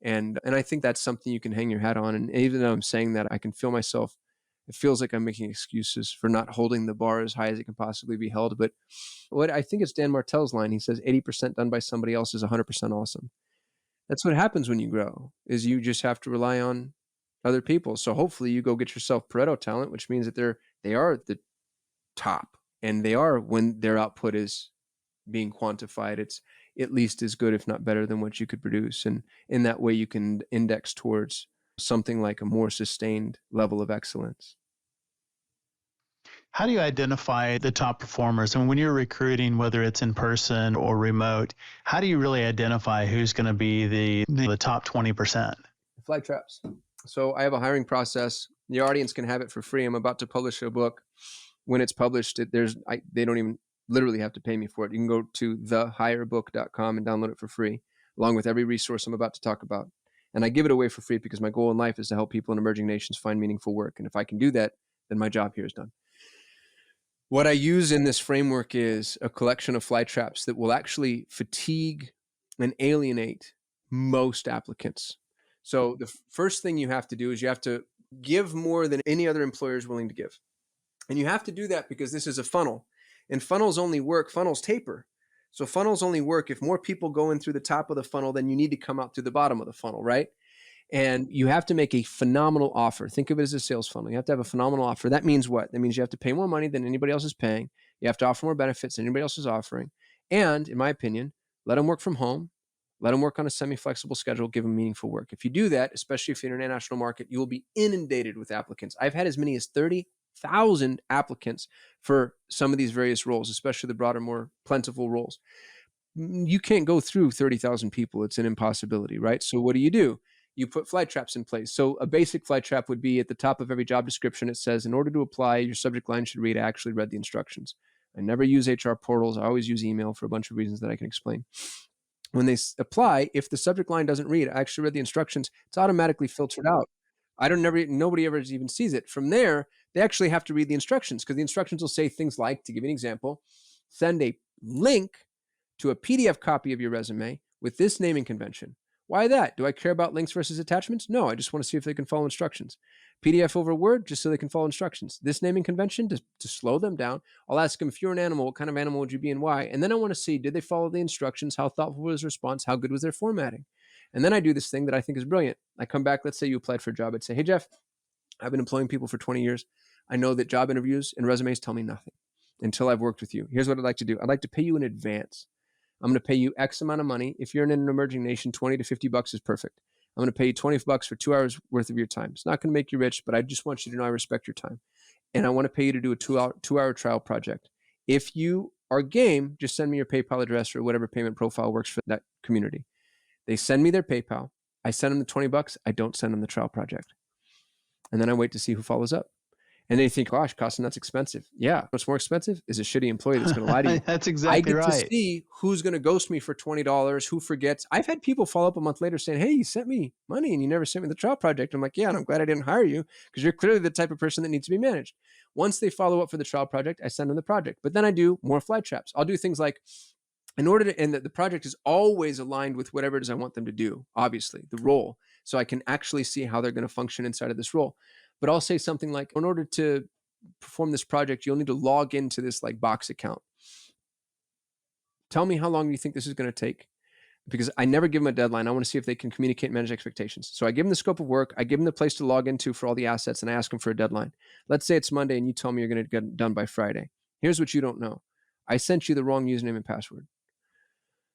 A: And I think that's something you can hang your hat on. And even though I'm saying that, I can feel myself, it feels like I'm making excuses for not holding the bar as high as it can possibly be held. But what I think it's Dan Martell's line. He says 80% done by somebody else is 100% awesome. That's what happens when you grow, is you just have to rely on other people. So hopefully you go get yourself Pareto talent, which means that they are the top, and they are, when their output is being quantified, it's at least as good, if not better, than what you could produce. And in that way, you can index towards something like a more sustained level of excellence.
C: How do you identify the top performers? And when you're recruiting, whether it's in person or remote, how do you really identify who's going to be the top 20%?
A: Flytraps. So I have a hiring process. The audience can have it for free. I'm about to publish a book. When it's published, they don't even literally have to pay me for it. You can go to thehirebook.com and download it for free, along with every resource I'm about to talk about. And I give it away for free because my goal in life is to help people in emerging nations find meaningful work. And if I can do that, then my job here is done. What I use in this framework is a collection of fly traps that will actually fatigue and alienate most applicants. So the first thing you have to do is you have to give more than any other employer is willing to give. And you have to do that because this is a funnel. And funnels taper. So funnels only work if more people go in through the top of the funnel, then you need to come out through the bottom of the funnel, right? And you have to make a phenomenal offer. Think of it as a sales funnel. You have to have a phenomenal offer. That means what? That means you have to pay more money than anybody else is paying. You have to offer more benefits than anybody else is offering. And in my opinion, let them work from home. Let them work on a semi-flexible schedule. Give them meaningful work. If you do that, especially if you're in an international market, you will be inundated with applicants. I've had as many as 30,000 applicants for some of these various roles, especially the broader, more plentiful roles. You can't go through 30,000 people. It's an impossibility, right? So what do? You put fly traps in place. So a basic fly trap would be at the top of every job description. It says, in order to apply, your subject line should read, I actually read the instructions. I never use HR portals. I always use email for a bunch of reasons that I can explain. When they apply, if the subject line doesn't read, I actually read the instructions, it's automatically filtered out. Nobody ever even sees it. From there, they actually have to read the instructions, because the instructions will say things like, to give you an example, send a link to a PDF copy of your resume with this naming convention. Why that? Do I care about links versus attachments? No, I just want to see if they can follow instructions. PDF over Word, just so they can follow instructions. This naming convention, to slow them down. I'll ask them, if you're an animal, what kind of animal would you be and why? And then I want to see, did they follow the instructions? How thoughtful was their response? How good was their formatting? And then I do this thing that I think is brilliant. I come back, let's say you applied for a job. I'd say, hey, Jeff, I've been employing people for 20 years. I know that job interviews and resumes tell me nothing until I've worked with you. Here's what I'd like to do. I'd like to pay you in advance. I'm going to pay you X amount of money. If you're in an emerging nation, 20 to 50 bucks is perfect. I'm going to pay you 20 bucks for 2 hours worth of your time. It's not going to make you rich, but I just want you to know I respect your time. And I want to pay you to do a two-hour trial project. If you are game, just send me your PayPal address or whatever payment profile works for that community. They send me their PayPal. I send them the 20 bucks. I don't send them the trial project. And then I wait to see who follows up. And then you think, gosh, Kasim, that's expensive. Yeah. What's more expensive is a shitty employee that's going to lie to you.
C: That's
A: I
C: exactly
A: get to
C: right.
A: see who's going to ghost me for $20, who forgets. I've had people follow up a month later saying, hey, you sent me money and you never sent me the trial project. I'm like, yeah, and I'm glad I didn't hire you, because you're clearly the type of person that needs to be managed. Once they follow up for the trial project, I send them the project. But then I do more fly traps. I'll do things like, and the project is always aligned with whatever it is I want them to do, obviously, the role. So I can actually see how they're going to function inside of this role. But I'll say something like, in order to perform this project, you'll need to log into this like Box account. Tell me how long you think this is going to take. because I never give them a deadline. I want to see if they can communicate and manage expectations. So I give them the scope of work. I give them the place to log into for all the assets, and I ask them for a deadline. Let's say it's Monday and you tell me you're going to get it done by Friday. Here's what you don't know. I sent you the wrong username and password.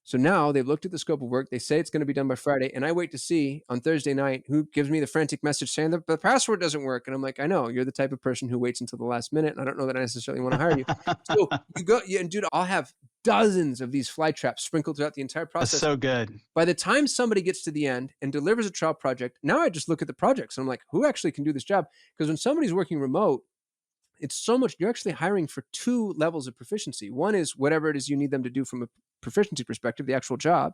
A: So now they've looked at the scope of work. They say it's going to be done by Friday. And I wait to see on Thursday night who gives me the frantic message saying that the password doesn't work. And I'm like, I know you're the type of person who waits until the last minute. And I don't know that I necessarily want to hire you. So you go, yeah, and dude, I'll have dozens of these fly traps sprinkled throughout the entire
C: That's
A: process.
C: so good.
A: By the time somebody gets to the end and delivers a trial project, now I just look at the projects and I'm like, who actually can do this job? Because when somebody's working remote, it's so much, you're actually hiring for two levels of proficiency. One is whatever it is you need them to do from a proficiency perspective, the actual job.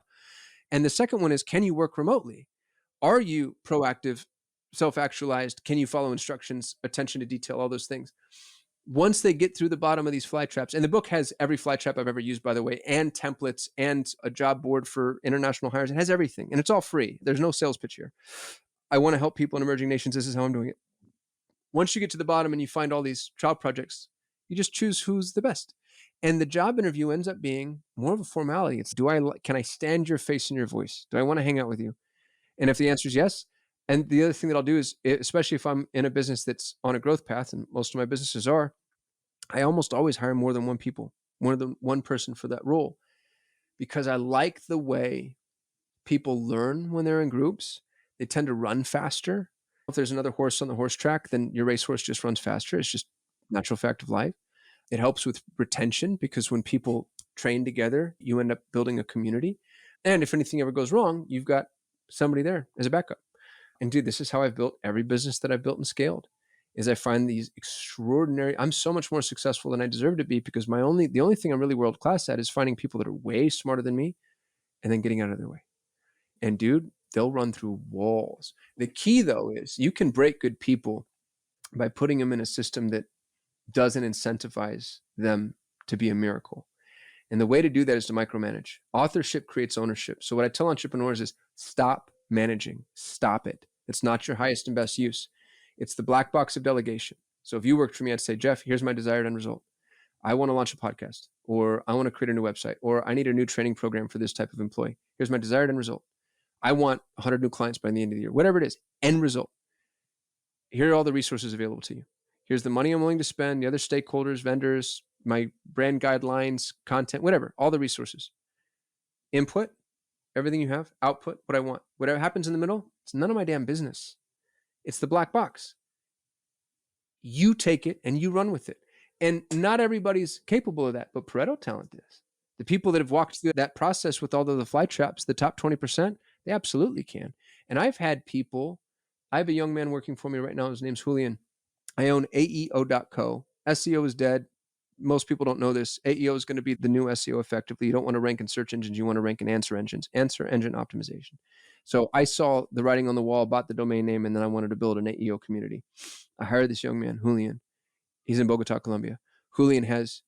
A: And the second one is, can you work remotely? Are you proactive, self-actualized? Can you follow instructions, attention to detail, all those things? Once they get through the bottom of these fly traps, and the book has every fly trap I've ever used, by the way, and templates and a job board for international hires. It has everything, and it's all free. There's no sales pitch here. I want to help people in emerging nations. This is how I'm doing it. Once you get to the bottom and you find all these job projects, you just choose who's the best. And the job interview ends up being more of a formality. It's, can I stand your face and your voice? Do I want to hang out with you? And if the answer is yes, and the other thing that I'll do is, especially if I'm in a business that's on a growth path, and most of my businesses are, I almost always hire more than one person for that role, because I like the way people learn when they're in groups. They tend to run faster. If there's another horse on the horse track, then your racehorse just runs faster. It's just natural fact of life. It helps with retention, because when people train together, you end up building a community. And if anything ever goes wrong, you've got somebody there as a backup. And dude, this is how I've built every business that I've built and scaled. Is I find these extraordinary, I'm so much more successful than I deserve to be, because the only thing I'm really world class at is finding people that are way smarter than me and then getting out of their way. And dude, they'll run through walls. The key though is you can break good people by putting them in a system that doesn't incentivize them to be a miracle. And the way to do that is to micromanage. Authorship creates ownership. So what I tell entrepreneurs is, stop managing. Stop it. It's not your highest and best use. It's the black box of delegation. So if you worked for me, I'd say, Jeff, here's my desired end result. I want to launch a podcast, or I want to create a new website, or I need a new training program for this type of employee. Here's my desired end result. I want 100 new clients by the end of the year, whatever it is, end result. Here are all the resources available to you. Here's the money I'm willing to spend, the other stakeholders, vendors, my brand guidelines, content, whatever, all the resources. Input, everything you have. Output, what I want. Whatever happens in the middle, it's none of my damn business. It's the black box. You take it and you run with it. And not everybody's capable of that, but Pareto talent is. The people that have walked through that process with all of the fly traps, the top 20%, they absolutely can. And I have a young man working for me right now. His name's Julian. I own AEO.co. SEO is dead. Most people don't know this. AEO is going to be the new SEO effectively. You don't want to rank in search engines. You want to rank in answer engines, answer engine optimization. So I saw the writing on the wall, bought the domain name, and then I wanted to build an AEO community. I hired this young man, Julian. He's in Bogota, Colombia. Julian has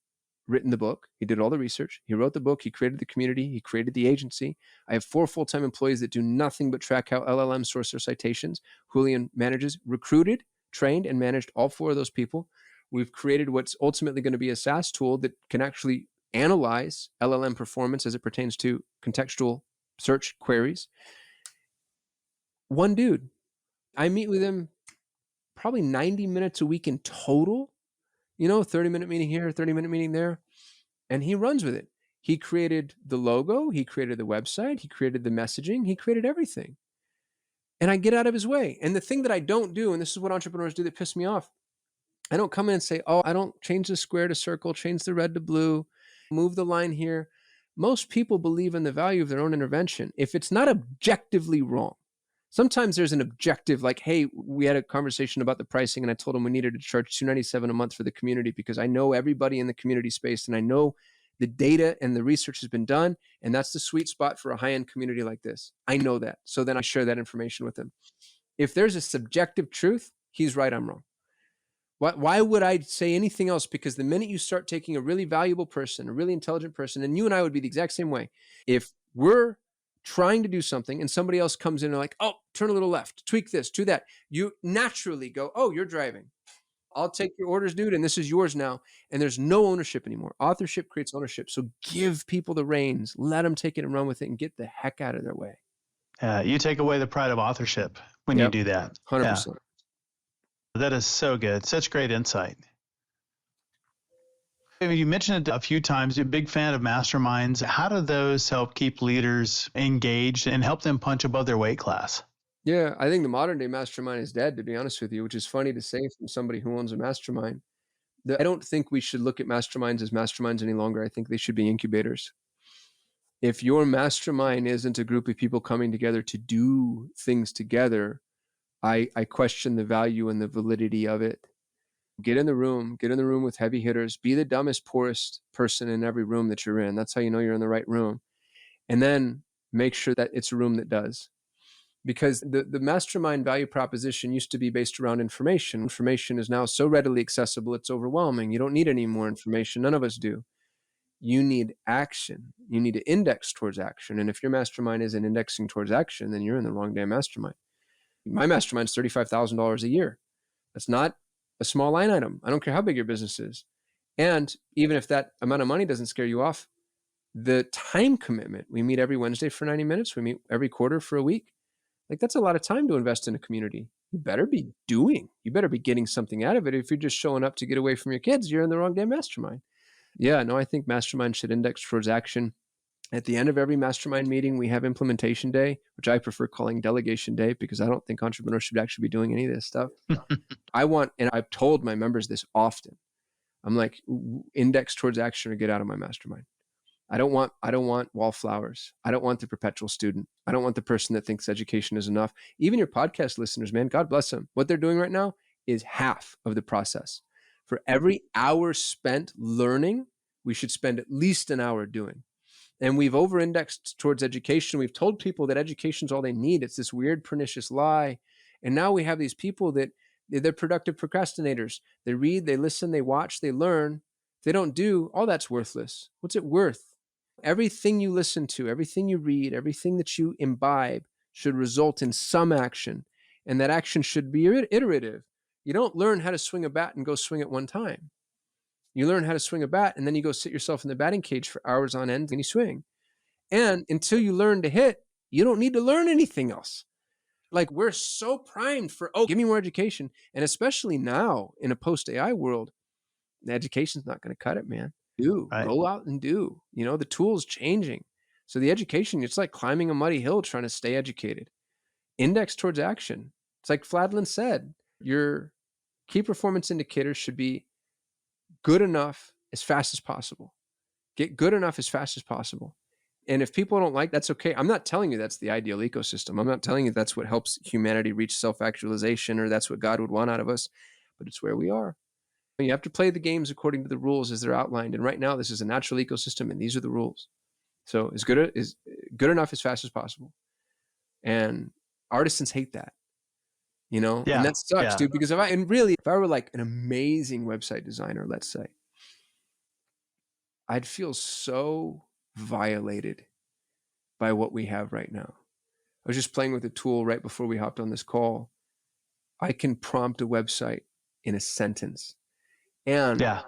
A: written the book. He did all the research. He wrote the book. He created the community. He created the agency. I have 4 full-time employees that do nothing but track how LLM source their citations. Julian recruited, trained, and managed all 4 of those people. We've created what's ultimately going to be a SaaS tool that can actually analyze LLM performance as it pertains to contextual search queries. One dude. I meet with him probably 90 minutes a week in total. 30-minute meeting here, 30-minute meeting there. And he runs with it. He created the logo. He created the website. He created the messaging. He created everything. And I get out of his way. And the thing that I don't do, and this is what entrepreneurs do that piss me off, I don't come in and say, oh, I don't change the square to circle, change the red to blue, move the line here. Most people believe in the value of their own intervention if it's not objectively wrong. Sometimes there's an objective, like, hey, we had a conversation about the pricing and I told him we needed to charge $297 a month for the community because I know everybody in the community space and I know the data and the research has been done. And that's the sweet spot for a high-end community like this. I know that. So then I share that information with him. If there's a subjective truth, he's right, I'm wrong. Why would I say anything else? Because the minute you start taking a really valuable person, a really intelligent person, and you and I would be the exact same way. If we're trying to do something and somebody else comes in and like, oh, turn a little left, tweak this, do that, you naturally go, oh, you're driving. I'll take your orders, dude, and this is yours now. And there's no ownership anymore. Authorship creates ownership. So give people the reins, let them take it and run with it and get the heck out of their way.
C: You take away the pride of authorship when you
A: Yep.
C: do that. Yeah,
A: 100%.
C: that is so good. Such great insight. You mentioned it a few times. You're a big fan of masterminds. How do those help keep leaders engaged and help them punch above their weight class?
A: Yeah, I think the modern day mastermind is dead, to be honest with you, which is funny to say from somebody who owns a mastermind. I don't think we should look at masterminds as masterminds any longer. I think they should be incubators. If your mastermind isn't a group of people coming together to do things together, I question the value and the validity of it. Get in the room with heavy hitters, be the dumbest, poorest person in every room that you're in. That's how you know you're in the right room. And then make sure that it's a room that does. Because the mastermind value proposition used to be based around information. Information is now so readily accessible, it's overwhelming. You don't need any more information. None of us do. You need action. You need to index towards action. And if your mastermind isn't indexing towards action, then you're in the wrong damn mastermind. My mastermind's $35,000 a year. That's not a small line item. I don't care how big your business is. And even if that amount of money doesn't scare you off, the time commitment, we meet every Wednesday for 90 minutes. We meet every quarter for a week. Like, that's a lot of time to invest in a community. You better be doing. You better be getting something out of it. If you're just showing up to get away from your kids, you're in the wrong damn mastermind. Yeah, no, I think mastermind should index towards action. At the end of every mastermind meeting, we have implementation day, which I prefer calling delegation day because I don't think entrepreneurs should actually be doing any of this stuff. I want, and I've told my members this often, I'm like, index towards action or get out of my mastermind. I don't want wallflowers. I don't want the perpetual student. I don't want the person that thinks education is enough. Even your podcast listeners, man, God bless them. What they're doing right now is half of the process. For every hour spent learning, we should spend at least an hour doing. And we've over-indexed towards education. We've told people that education is all they need. It's this weird, pernicious lie. And now we have these people that they're productive procrastinators. They read, they listen, they watch, they learn. If they don't do, all that's worthless. What's it worth? Everything you listen to, everything you read, everything that you imbibe should result in some action. And that action should be iterative. You don't learn how to swing a bat and go swing it one time. You learn how to swing a bat, and then you go sit yourself in the batting cage for hours on end and you swing. And until you learn to hit, you don't need to learn anything else. Like, we're so primed for, give me more education. And especially now in a post-AI world, the education's not going to cut it, man.
C: Right.
A: Go out and do. The tool's changing. So the education, it's like climbing a muddy hill trying to stay educated. Index towards action. It's like Fladlin said, your key performance indicators should be good enough as fast as possible. Get good enough as fast as possible. And if people don't like, that's okay. I'm not telling you that's the ideal ecosystem. I'm not telling you that's what helps humanity reach self-actualization or that's what God would want out of us, but it's where we are. You have to play the games according to the rules as they're outlined. And right now, this is a natural ecosystem, and these are the rules. So is good enough as fast as possible. And artisans hate that, and
C: Yeah.
A: that sucks,
C: Yeah.
A: dude. Because if I were like an amazing website designer, let's say, I'd feel so violated by what we have right now. I was just playing with a tool right before we hopped on this call. I can prompt a website in a sentence. And
C: Yeah.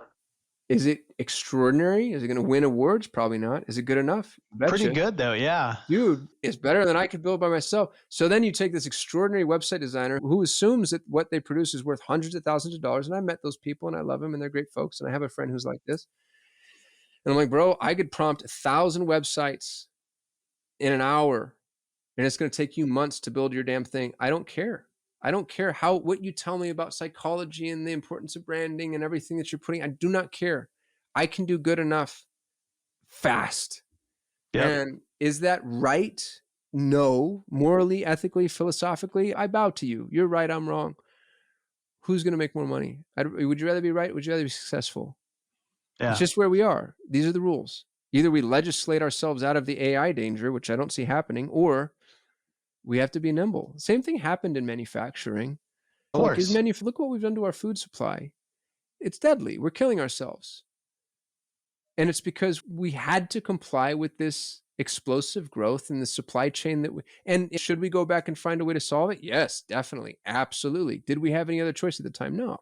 A: is it extraordinary? Is it going to win awards? Probably not. Is it good enough?
C: Pretty
A: Betcha.
C: good though. Yeah.
A: Dude, it's better than I could build by myself. So then you take this extraordinary website designer who assumes that what they produce is worth hundreds of thousands of dollars. And I met those people and I love them and they're great folks. And I have a friend who's like this. And I'm like, bro, I could prompt 1,000 websites in an hour and it's going to take you months to build your damn thing. I don't care. I don't care what you tell me about psychology and the importance of branding and everything that you're putting. I do not care. I can do good enough fast.
C: Yep.
A: And is that right? No. Morally, ethically, philosophically, I bow to you. You're right. I'm wrong. Who's going to make more money? Would you rather be right? Would you rather be successful?
C: Yeah.
A: It's just where we are. These are the rules. Either we legislate ourselves out of the AI danger, which I don't see happening, or we have to be nimble. Same thing happened in manufacturing.
C: Of course.
A: Look what we've done to our food supply. It's deadly. We're killing ourselves. And it's because we had to comply with this explosive growth in the supply chain and should we go back and find a way to solve it? Yes, definitely. Absolutely. Did we have any other choice at the time? No.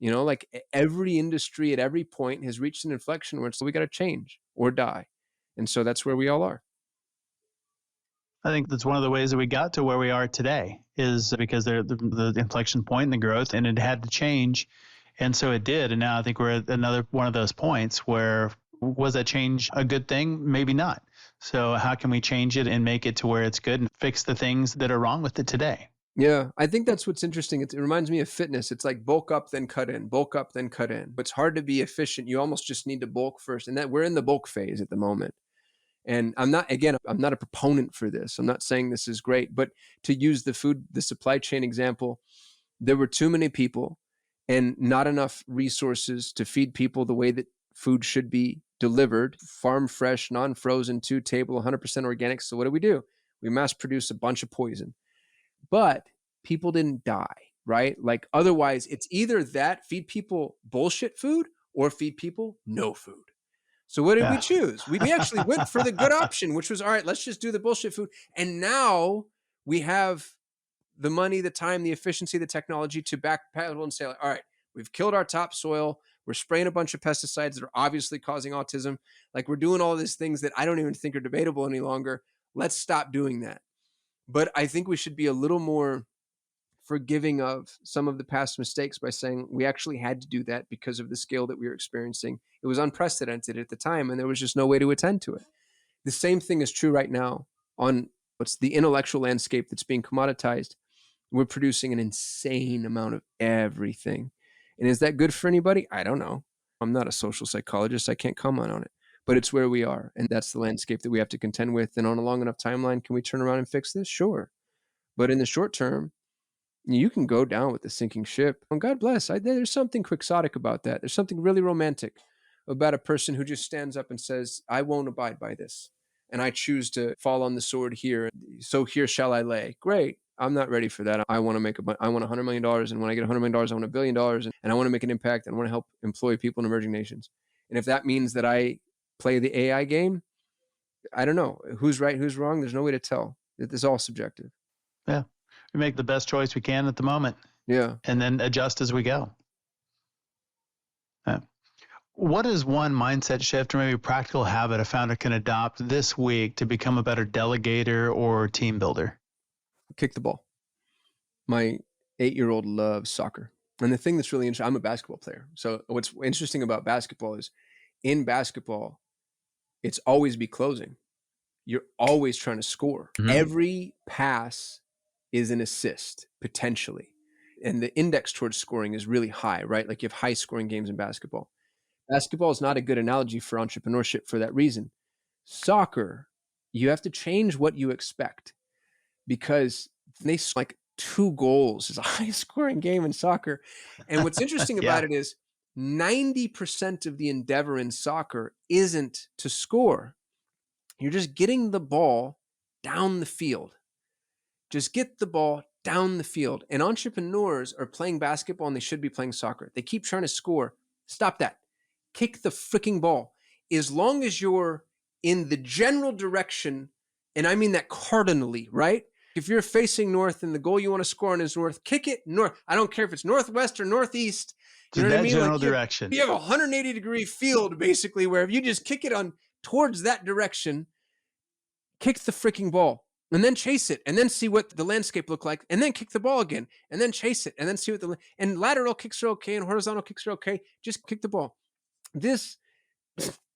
A: Like every industry at every point has reached an inflection where it's we got to change or die. And so that's where we all are.
C: I think that's one of the ways that we got to where we are today is because the inflection point in the growth, and it had to change. And so it did. And now I think we're at another one of those points where was that change a good thing? Maybe not. So how can we change it and make it to where it's good and fix the things that are wrong with it today?
A: Yeah, I think that's what's interesting. It reminds me of fitness. It's like bulk up, then cut in, bulk up, then cut in. It's hard to be efficient. You almost just need to bulk first. And that we're in the bulk phase at the moment. And I'm not a proponent for this. I'm not saying this is great, but to use the supply chain example, there were too many people and not enough resources to feed people the way that food should be delivered, farm fresh, non-frozen, to table, 100% organic. So what do? We mass produce a bunch of poison. But people didn't die, right? Like otherwise, it's either that feed people bullshit food or feed people no food. So what did we
C: Yeah.
A: choose? We actually went for the good option, which was all right, let's just do the bullshit food. And now we have the money, the time, the efficiency, the technology to backpedal and say, all right, we've killed our topsoil. We're spraying a bunch of pesticides that are obviously causing autism. Like we're doing all these things that I don't even think are debatable any longer. Let's stop doing that. But I think we should be a little more forgiving of some of the past mistakes by saying we actually had to do that because of the scale that we were experiencing. It was unprecedented at the time, and there was just no way to attend to it. The same thing is true right now on what's the intellectual landscape that's being commoditized. We're producing an insane amount of everything. And is that good for anybody? I don't know. I'm not a social psychologist. I can't comment on it. But it's where we are. And that's the landscape that we have to contend with. And on a long enough timeline, can we turn around and fix this? Sure. But in the short term, you can go down with the sinking ship. And God bless. There's something quixotic about that. There's something really romantic about a person who just stands up and says, I won't abide by this. And I choose to fall on the sword here. So here shall I lay. Great. I'm not ready for that. I want to I want $100 million. And when I get $100 million, I want $1 billion. And I want to make an impact. And I want to help employ people in emerging nations. And if that means that I play the AI game, I don't know. Who's right, who's wrong? There's no way to tell. It's all subjective.
C: Yeah. We make the best choice we can at the moment.
A: Yeah.
C: And then adjust as we go. Yeah. What is one mindset shift or maybe practical habit a founder can adopt this week to become a better delegator or team builder?
A: Kick the ball. My 8-year-old loves soccer. And the thing that's really interesting, I'm a basketball player. So what's interesting about basketball is in basketball, it's always be closing. You're always trying to score.
C: Mm-hmm.
A: Every pass is an assist, potentially. And the index towards scoring is really high, right? Like you have high scoring games in basketball. Basketball is not a good analogy for entrepreneurship for that reason. Soccer, you have to change what you expect because they like 2 goals is a high scoring game in soccer. And what's interesting about it is 90% of the endeavor in soccer isn't to score. You're just getting the ball down the field. Just get the ball down the field. And entrepreneurs are playing basketball and they should be playing soccer. They keep trying to score. Stop that. Kick the freaking ball. As long as you're in the general direction, and I mean that cardinally, right? If you're facing north and the goal you want to score on is north, kick it north. I don't care if it's northwest or northeast. You know what I mean?
C: General
A: like
C: direction.
A: You have a 180-degree field basically where if you just kick it on towards that direction, kick the freaking ball and then chase it and then see what the landscape look like and then kick the ball again and then chase it and then see what and lateral kicks are okay and horizontal kicks are okay. Just kick the ball.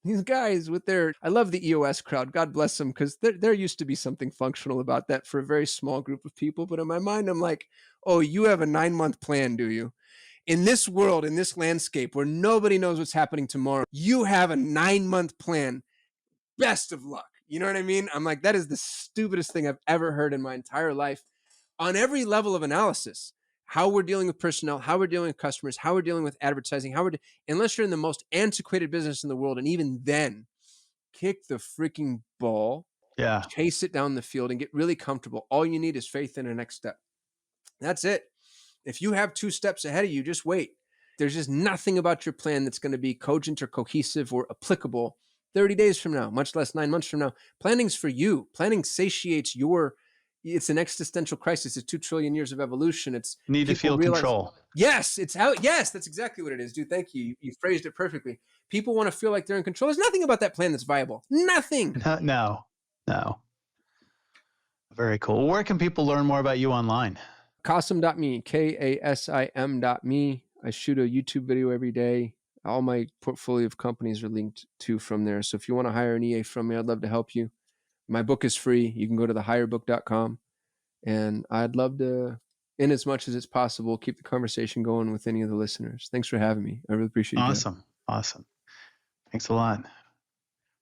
A: These guys with their, I love the EOS crowd. God bless them, because there used to be something functional about that for a very small group of people. But in my mind, I'm like, oh, you have a 9-month plan, do you? In this world, in this landscape where nobody knows what's happening tomorrow, you have a 9-month plan. Best of luck. You know what I mean? I'm like, that is the stupidest thing I've ever heard in my entire life on every level of analysis. How we're dealing with personnel, how we're dealing with customers, how we're dealing with advertising, unless you're in the most antiquated business in the world. And even then, kick the freaking ball, chase it down the field and get really comfortable. All you need is faith in the next step. That's it. If you have 2 steps ahead of you, just wait. There's just nothing about your plan that's going to be cogent or cohesive or applicable 30 days from now, much less 9 months from now. Planning's for you. Planning satiates your it's an existential crisis. It's 2 trillion years of evolution. It's
C: Need to
A: people
C: feel
A: realize,
C: control.
A: yes, it's how, yes, that's exactly what it is, dude. Thank you. You phrased it perfectly. People want to feel like they're in control. There's nothing about that plan that's viable. Nothing.
C: No, no. Very cool. Where can people learn more about you online?
A: Kasim.me, Kasim.me. I shoot a YouTube video every day. All my portfolio of companies are linked to from there. So if you want to hire an EA from me, I'd love to help you. My book is free. You can go to thehirebook.com. And I'd love to, in as much as it's possible, keep the conversation going with any of the listeners. Thanks for having me. I really appreciate you, Jeff.
C: Awesome. Thanks a lot.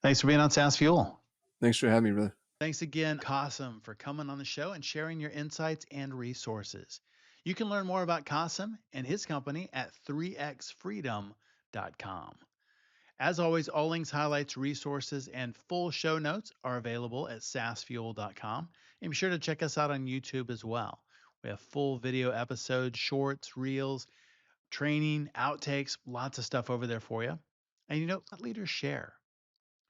C: Thanks for being on SaaS Fuel.
A: Thanks for having me, brother.
C: Thanks again, Kasim, for coming on the show and sharing your insights and resources. You can learn more about Kasim and his company at 3xfreedom.com. As always, all links, highlights, resources, and full show notes are available at saasfuel.com. And be sure to check us out on YouTube as well. We have full video episodes, shorts, reels, training, outtakes, lots of stuff over there for you. And let leaders share.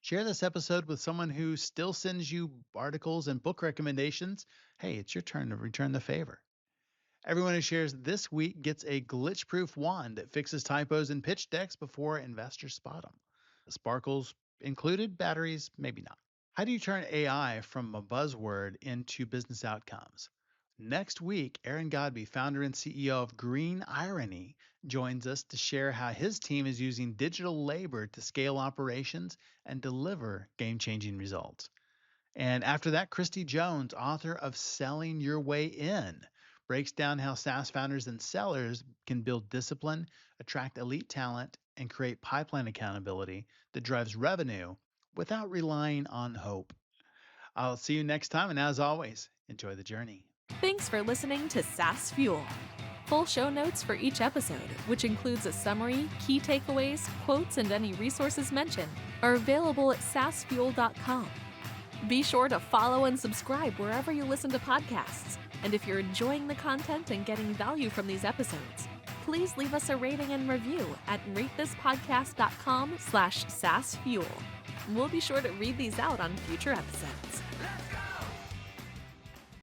C: Share this episode with someone who still sends you articles and book recommendations. Hey, it's your turn to return the favor. Everyone who shares this week gets a glitch-proof wand that fixes typos in pitch decks before investors spot them. The sparkles included, batteries maybe not. How do you turn AI from a buzzword into business outcomes? Next week, Aaron Godby, founder and CEO of Green Irony, joins us to share how his team is using digital labor to scale operations and deliver game-changing results. And after that, Christy Jones, author of Selling Your Way In, breaks down how SaaS founders and sellers can build discipline, attract elite talent, and create pipeline accountability that drives revenue without relying on hope. I'll see you next time, and as always, enjoy the journey.
B: Thanks for listening to SaaS Fuel. Full show notes for each episode, which includes a summary, key takeaways, quotes, and any resources mentioned, are available at saasfuel.com. Be sure to follow and subscribe wherever you listen to podcasts. And if you're enjoying the content and getting value from these episodes, please leave us a rating and review at ratethispodcast.com/SaaSFuel. We'll be sure to read these out on future episodes.